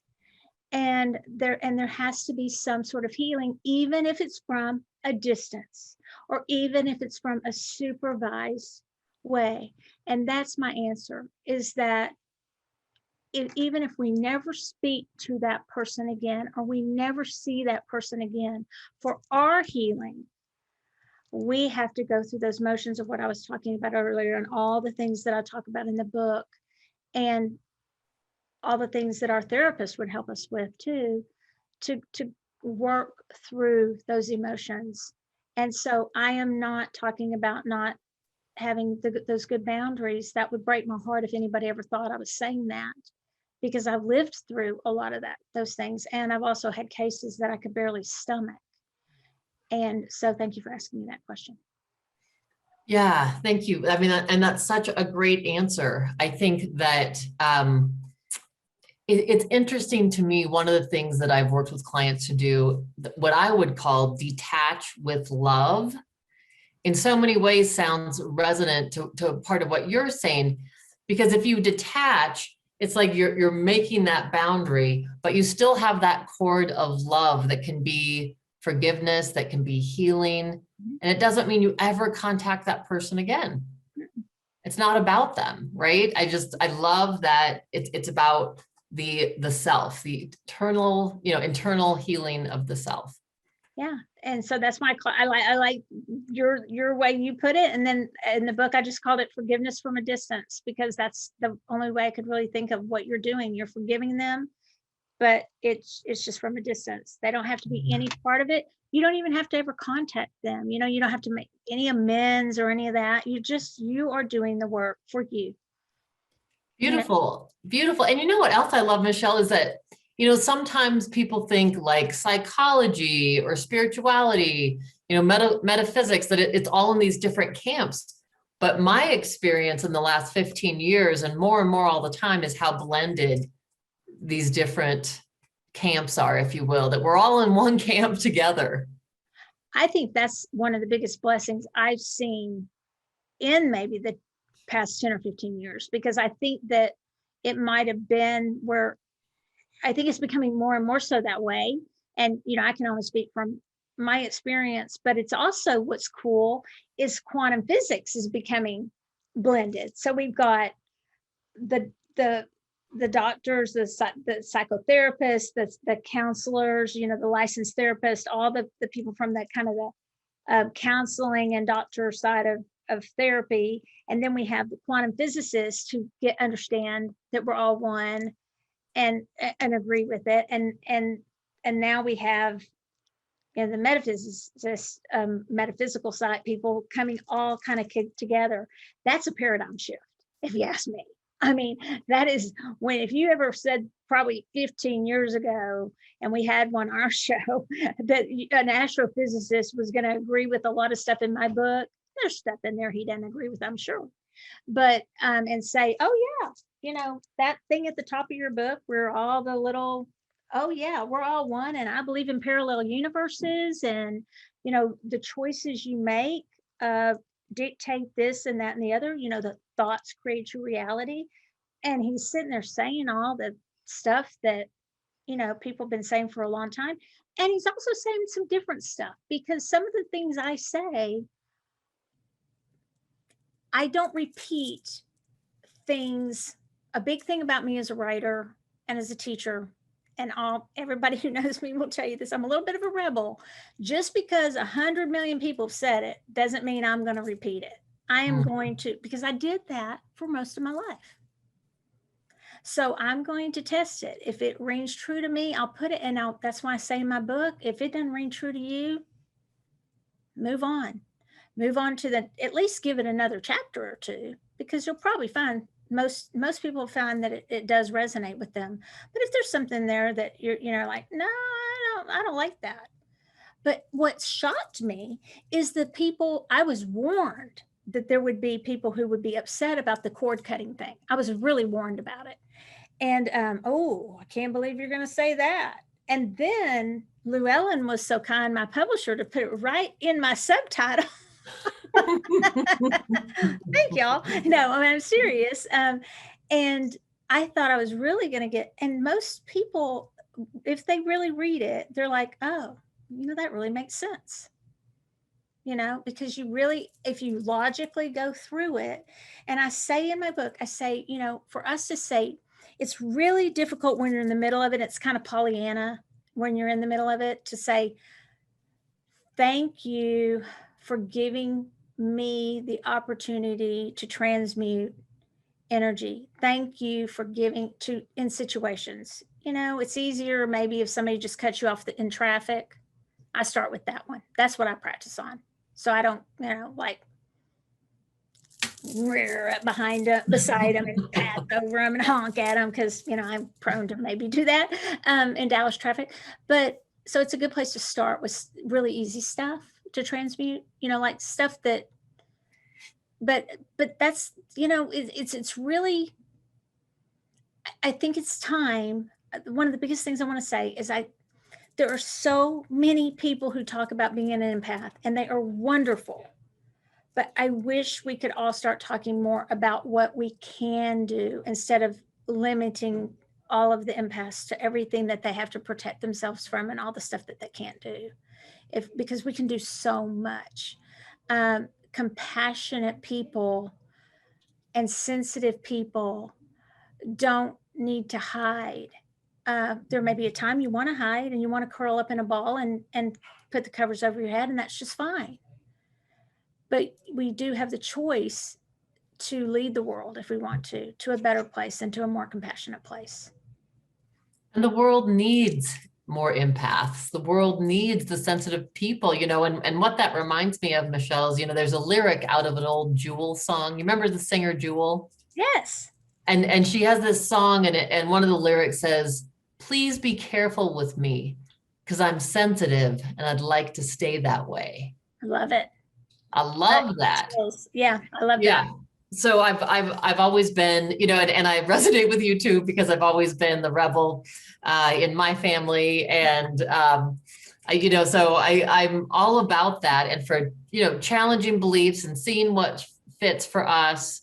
And there has to be some sort of healing, even if it's from a distance, or even if it's from a supervised way. And that's my answer, is that even if we never speak to that person again, or we never see that person again, for our healing, we have to go through those motions of what I was talking about earlier, and all the things that I talk about in the book, and all the things that our therapist would help us with too, to work through those emotions. And so I am not talking about not having those good boundaries. That would break my heart if anybody ever thought I was saying that, because I've lived through a lot of those things. And I've also had cases that I could barely stomach. And so thank you for asking me that question. Yeah, thank you. I mean, and that's such a great answer. I think that it's interesting to me. One of the things that I've worked with clients to do, what I would call detach with love, in so many ways sounds resonant to a part of what you're saying, because if you detach, it's like you're making that boundary, but you still have that cord of love that can be forgiveness, that can be healing. And it doesn't mean you ever contact that person again. It's not about them, right? I love that it's about the self, the internal healing of the self. Yeah. And so that's I like your way you put it. And then in the book, I just called it Forgiveness from a Distance, because that's the only way I could really think of what you're doing. You're forgiving them, but it's just from a distance. They don't have to be any part of it. You don't even have to ever contact them. You don't have to make any amends or any of that. You are doing the work for you. Beautiful, beautiful. And you know what else I love, Michelle, is that, sometimes people think like psychology or spirituality, metaphysics, that it's all in these different camps. But my experience in the last 15 years and more all the time is how blended these different camps are, if you will, that we're all in one camp together. I think that's one of the biggest blessings I've seen in maybe the past 10 or 15 years, because I think that it might have been where I think it's becoming more and more so that way. And, I can only speak from my experience, but it's also what's cool is quantum physics is becoming blended. So we've got the doctors, the psychotherapists, the counselors, the licensed therapists, all the people from that kind of the counseling and doctor side of therapy. And then we have the quantum physicists who understand that we're all one and agree with it. And now we have the metaphysicists, metaphysical side people coming all kind of together. That's a paradigm shift, if you ask me. I mean, that is when, if you ever said probably 15 years ago, and we had one on our show, that an astrophysicist was going to agree with a lot of stuff in my book, there's stuff in there he doesn't agree with, I'm sure. But, and say, oh yeah, that thing at the top of your book, where all the little, oh yeah, we're all one. And I believe in parallel universes, and, the choices you make, dictate this and that and the other, the thoughts create your reality. And he's sitting there saying all the stuff that, people have been saying for a long time. And he's also saying some different stuff, because some of the things I say, I don't repeat things. A big thing about me as a writer and as a teacher, and everybody who knows me will tell you this, I'm a little bit of a rebel. Just because 100 million people have said it doesn't mean I'm going to repeat it. I am going to, because I did that for most of my life. So I'm going to test it. If it rings true to me, I'll put it, and that's why I say in my book, if it doesn't ring true to you, move on to at least give it another chapter or two, because you'll probably find most people find that it does resonate with them. But if there's something there that you're like, no, I don't like that. But what shocked me is the people, I was warned that there would be people who would be upset about the cord cutting thing. I was really warned about it. And, oh, I can't believe you're going to say that. And then Llewellyn was so kind, my publisher, to put it right in my subtitle. Thank y'all. No, I'm serious. And I thought I was really going to get, and most people, if they really read it, they're like, oh, that really makes sense. Because you really, if you logically go through it, and I say in my book, I say, for us to say, it's really difficult when you're in the middle of it. It's kind of Pollyanna when you're in the middle of it, to say, thank you for giving me the opportunity to transmute energy. Thank you for giving in situations. It's easier maybe if somebody just cuts you off in traffic. I start with that one. That's what I practice on. So I don't, like rear up beside them and pass over them and honk at them, because, I'm prone to maybe do that in Dallas traffic. But so it's a good place to start with really easy stuff to transmute, like stuff that, but that's, it's really, I think it's time. One of the biggest things I want to say is there are so many people who talk about being an empath, and they are wonderful. But I wish we could all start talking more about what we can do, instead of limiting all of the empaths to everything that they have to protect themselves from, and all the stuff that they can't do. Because we can do so much. Compassionate people and sensitive people don't need to hide. There may be a time you want to hide and you want to curl up in a ball and put the covers over your head, and that's just fine. But we do have the choice to lead the world, if we want to a better place and to a more compassionate place. And the world needs more empaths. The world needs the sensitive people, and what that reminds me of, Michelle, is, there's a lyric out of an old Jewel song. You remember the singer Jewel? Yes. And she has this song, and one of the lyrics says, please be careful with me, because I'm sensitive and I'd like to stay that way. I love it. I love that. Yeah, I love that. So I've always been, and I resonate with you too, because I've always been the rebel in my family. And, so I'm all about that. And for, challenging beliefs and seeing what fits for us.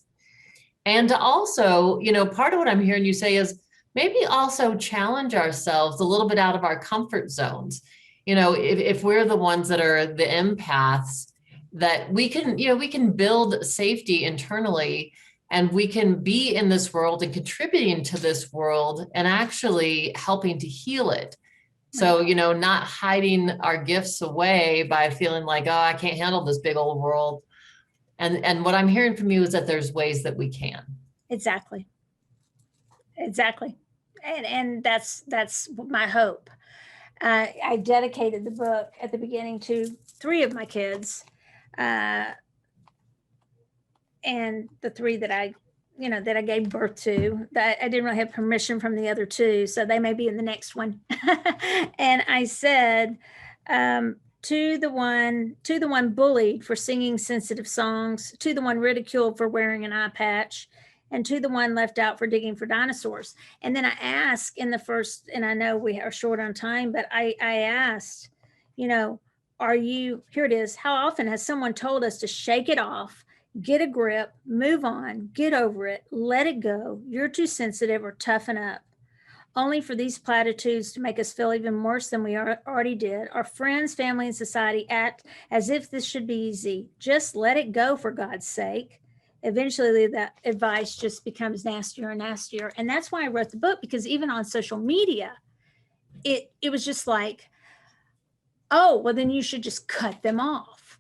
And to also, part of what I'm hearing you say is maybe also challenge ourselves a little bit out of our comfort zones. If we're the ones that are the empaths, that we can build safety internally, and we can be in this world and contributing to this world and actually helping to heal it. So, not hiding our gifts away by feeling like, oh, I can't handle this big old world. And what I'm hearing from you is that there's ways that we can. Exactly. And that's my hope. I dedicated the book at the beginning to 3 of my kids, and the 3 that I gave birth to. That I didn't really have permission from the other 2, so they may be in the next one. And I said, to the one bullied for singing sensitive songs, to the one ridiculed for wearing an eye patch, and to the one left out for digging for dinosaurs. And then I asked in the first, and I know we are short on time, but I asked, here it is, how often has someone told us to shake it off, get a grip, move on, get over it, let it go, you're too sensitive, or toughen up, only for these platitudes to make us feel even worse than we already did. Our friends, family, and society act as if this should be easy. Just let it go, for God's sake. Eventually, that advice just becomes nastier and nastier. And that's why I wrote the book, because even on social media, it was just like, oh, well, then you should just cut them off.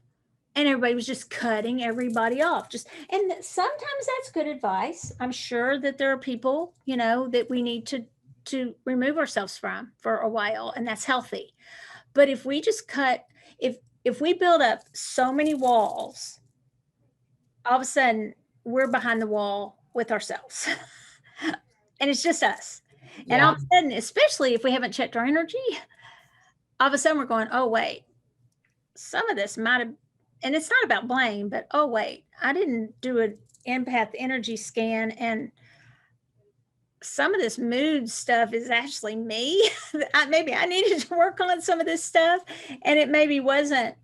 And everybody was just cutting everybody off. And sometimes that's good advice. I'm sure that there are people, that we need to remove ourselves from for a while, and that's healthy. But if we just if we build up so many walls, all of a sudden we're behind the wall with ourselves. And it's just us. Yeah. And all of a sudden, especially if we haven't checked our energy, all of a sudden we're going, oh, wait, some of this might have, and it's not about blame, but oh, wait, I didn't do an empath energy scan, and some of this mood stuff is actually me. Maybe I needed to work on some of this stuff, and it maybe wasn't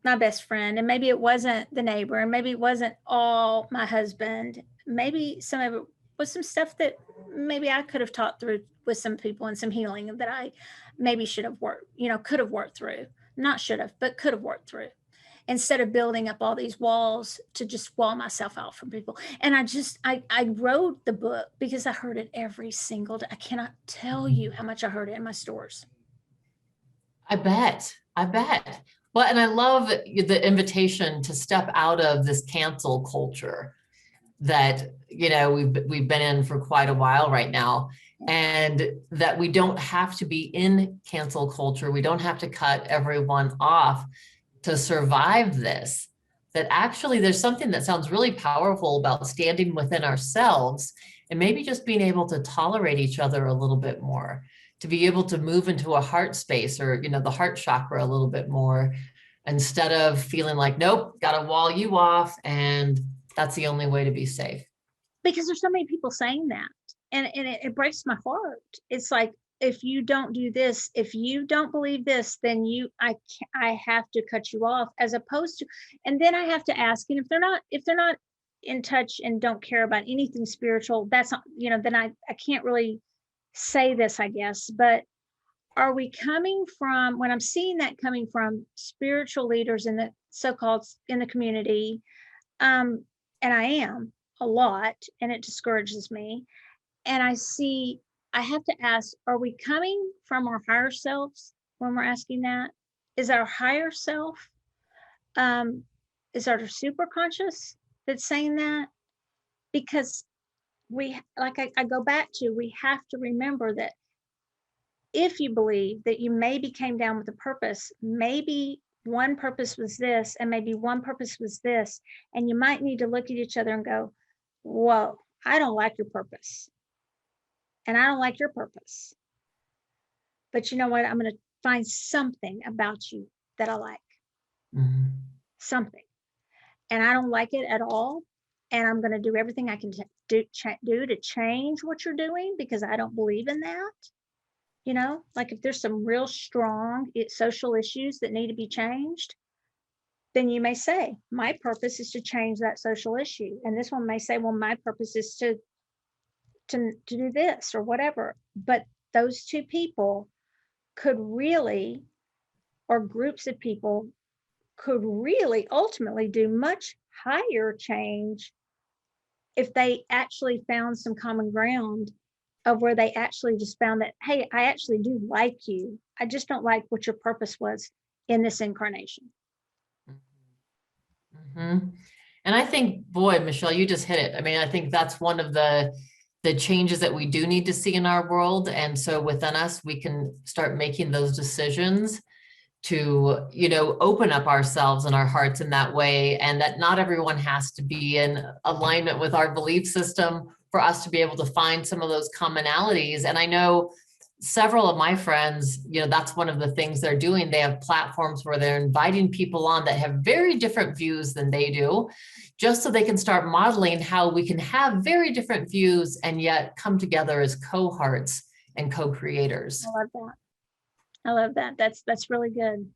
my best friend, and maybe it wasn't the neighbor, and maybe it wasn't all my husband. Maybe some of it was some stuff that maybe I could have talked through with some people, and some healing that I maybe should have worked, could have worked through. Not should have, but could have worked through, instead of building up all these walls to just wall myself out from people. And I wrote the book because I heard it every single day. I cannot tell you how much I heard it in my stores. I bet. Well, and I love the invitation to step out of this cancel culture that, we've been in for quite a while right now, and that we don't have to be in cancel culture. We don't have to cut everyone off to survive this. That actually there's something that sounds really powerful about standing within ourselves, and maybe just being able to tolerate each other a little bit more, to be able to move into a heart space, or, the heart chakra a little bit more, instead of feeling like, nope, got to wall you off, and that's the only way to be safe. Because there's so many people saying that, and it breaks my heart. It's like, if you don't do this, if you don't believe this, then I have to cut you off, as opposed to, and then I have to ask, and if they're not in touch and don't care about anything spiritual, that's not, then I can't really say this, I guess. But are we coming from, when I'm seeing that coming from spiritual leaders in the so-called in the community, and I am a lot, and it discourages me, and I have to ask, are we coming from our higher selves when we're asking that? Is our higher self, is our super conscious that's saying that? Because I go back to, we have to remember that if you believe that you maybe came down with a purpose, maybe one purpose was this, and maybe one purpose was this, and you might need to look at each other and go, whoa, I don't like your purpose. And I don't like your purpose. But you know what? I'm going to find something about you that I like. Mm-hmm. Something. And I don't like it at all. And I'm going to do everything I can do to change what you're doing, because I don't believe in that. Like if there's some real strong social issues that need to be changed, then you may say, my purpose is to change that social issue. And this one may say, well, my purpose is to do this or whatever. But those two people could really, or groups of people could really ultimately do much higher change if they actually found some common ground of where they actually just found that, hey, I actually do like you. I just don't like what your purpose was in this incarnation. Mm-hmm. And I think, boy, Michelle, you just hit it. I mean, I think that's one of the changes that we do need to see in our world. And so within us, we can start making those decisions to, you know, open up ourselves and our hearts in that way. And that not everyone has to be in alignment with our belief system for us to be able to find some of those commonalities. And I know several of my friends, you know, that's one of the things they're doing. They have platforms where they're inviting people on that have very different views than they do, just so they can start modeling how we can have very different views and yet come together as cohorts and co-creators. I love that. I love that. That's really good.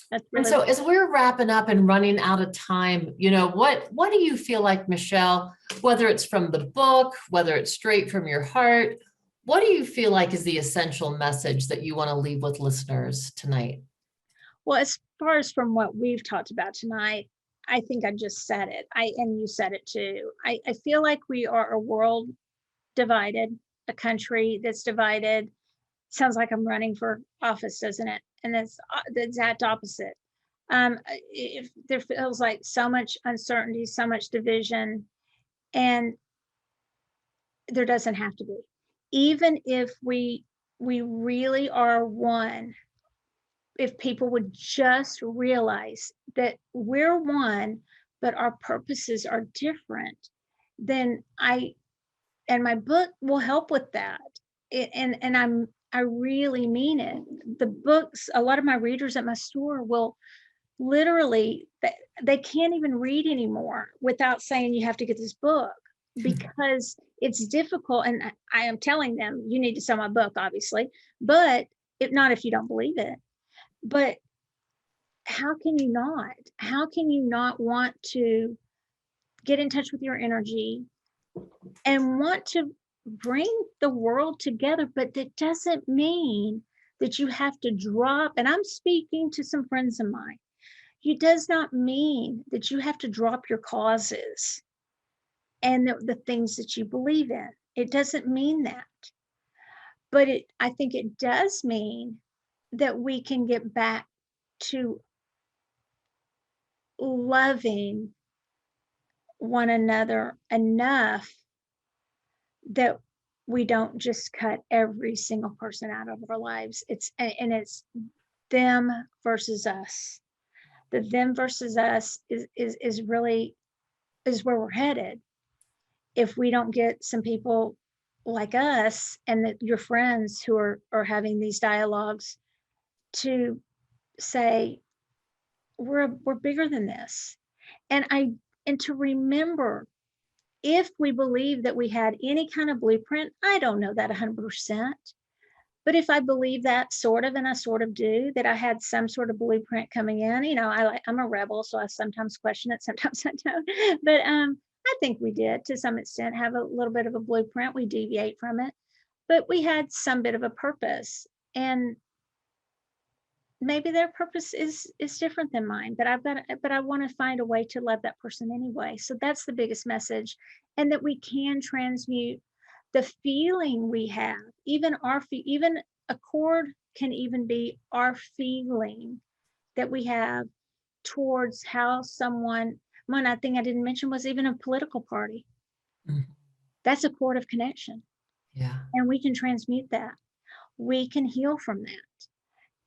That's really And so good. as we're wrapping up and running out of time, you know, what do you feel like, Michelle, whether it's from the book, whether it's straight from your heart, what do you feel like is the essential message that you want to leave with listeners tonight? Well, as far as from what we've talked about tonight, I think I just said it. And you said it too. I feel like we are a world divided, a country that's divided. Sounds like I'm running for office, doesn't it? And it's the exact opposite. If there feels like so much uncertainty, so much division, and there doesn't have to be. Even if we really are one, if people would just realize that we're one, but our purposes are different, then and my book will help with that. I really mean it. The books, a lot of my readers at my store will literally, they can't even read anymore without saying you have to get this book, because it's difficult. And I am telling them, you need to sell my book, obviously, but if not, if you don't believe it. But how can you not want to get in touch with your energy and want to bring the world together? But that doesn't mean that you have to drop, and I'm speaking to some friends of mine, it does not mean that you have to drop your causes and the things that you believe in. It doesn't mean that. But I think it does mean that we can get back to loving one another enough that we don't just cut every single person out of our lives. It's them versus us. The them versus us is really where we're headed. If we don't get some people like us and that your friends who are having these dialogues to say, we're bigger than this. And to remember, if we believe that we had any kind of blueprint, I don't know that 100%, but if I believe that sort of, and I sort of do, that I had some sort of blueprint coming in, you know, I'm a rebel, so I sometimes question it, sometimes I don't, but I think we did to some extent have a little bit of a blueprint. We deviate from it, but we had some bit of a purpose, and maybe their purpose is different than mine, but I want to find a way to love that person anyway. So that's the biggest message, and that we can transmute the feeling we have. Even even a chord can even be our feeling that we have towards how someone. One thing I didn't mention was even a political party. Mm-hmm. That's a chord of connection. Yeah. And we can transmute that. We can heal from that.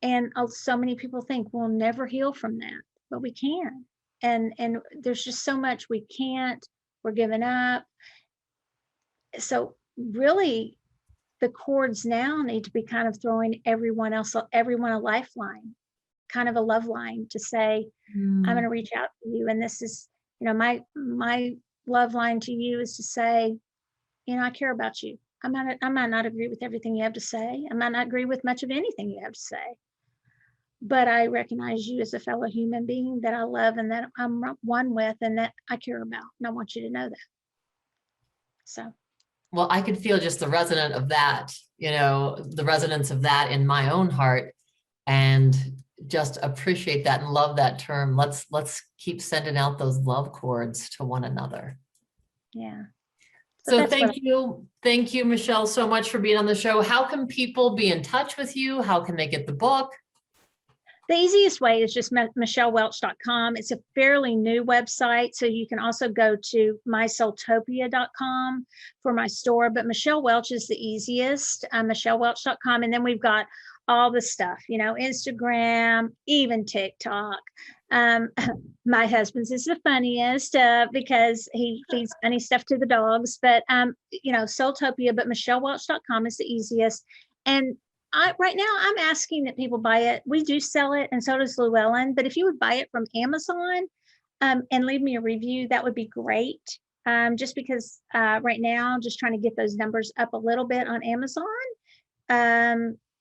And so many people think we'll never heal from that, but we can. And there's just so much we can't. We're giving up. So really, the chords now need to be kind of throwing everyone a lifeline, kind of a love line to say, I'm going to reach out to you. And this is, you know, my love line to you is to say, you know, I care about you. I might not agree with everything you have to say. I might not agree with much of anything you have to say, but I recognize you as a fellow human being that I love and that I'm one with and that I care about. And I want you to know that. So. Well, I could feel just the resonance of that, the resonance of that in my own heart, and just appreciate that and love that term. Let's keep sending out those love cords to one another. Yeah. So thank you, Michelle, so much for being on the show. How can people be in touch with you? How can they get the book? The easiest way is just michellewelsh.com. It's a fairly new website, so you can also go to mysoultopia.com for my store, but Michelle Welsh is the easiest, michellewelsh.com. And then we've got all the stuff, Instagram, even TikTok. My husband's is the funniest because he feeds funny stuff to the dogs, but SoulTopia, but michellewelsh.com is the easiest. And right now I'm asking that people buy it. We do sell it, and so does Llewellyn, but if you would buy it from Amazon and leave me a review, that would be great. Just because right now I'm just trying to get those numbers up a little bit on Amazon.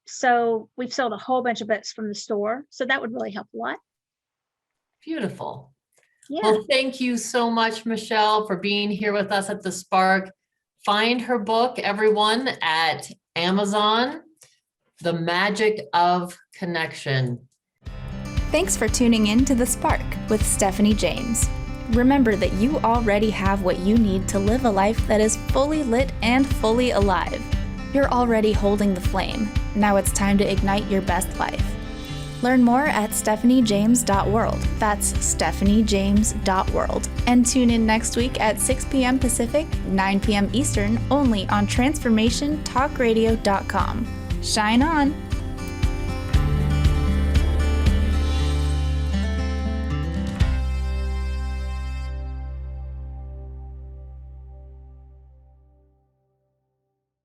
So we've sold a whole bunch of books from the store, so that would really help a lot. Beautiful. Yeah. Well, thank you so much, Michelle, for being here with us at The Spark. Find her book, everyone, at Amazon, The Magic of Connection. Thanks for tuning in to The Spark with Stephanie James. Remember that you already have what you need to live a life that is fully lit and fully alive. You're already holding the flame. Now it's time to ignite your best life. Learn more at stephaniejames.world. That's stephaniejames.world. And tune in next week at 6 p.m. Pacific, 9 p.m. Eastern, only on transformationtalkradio.com. Shine on!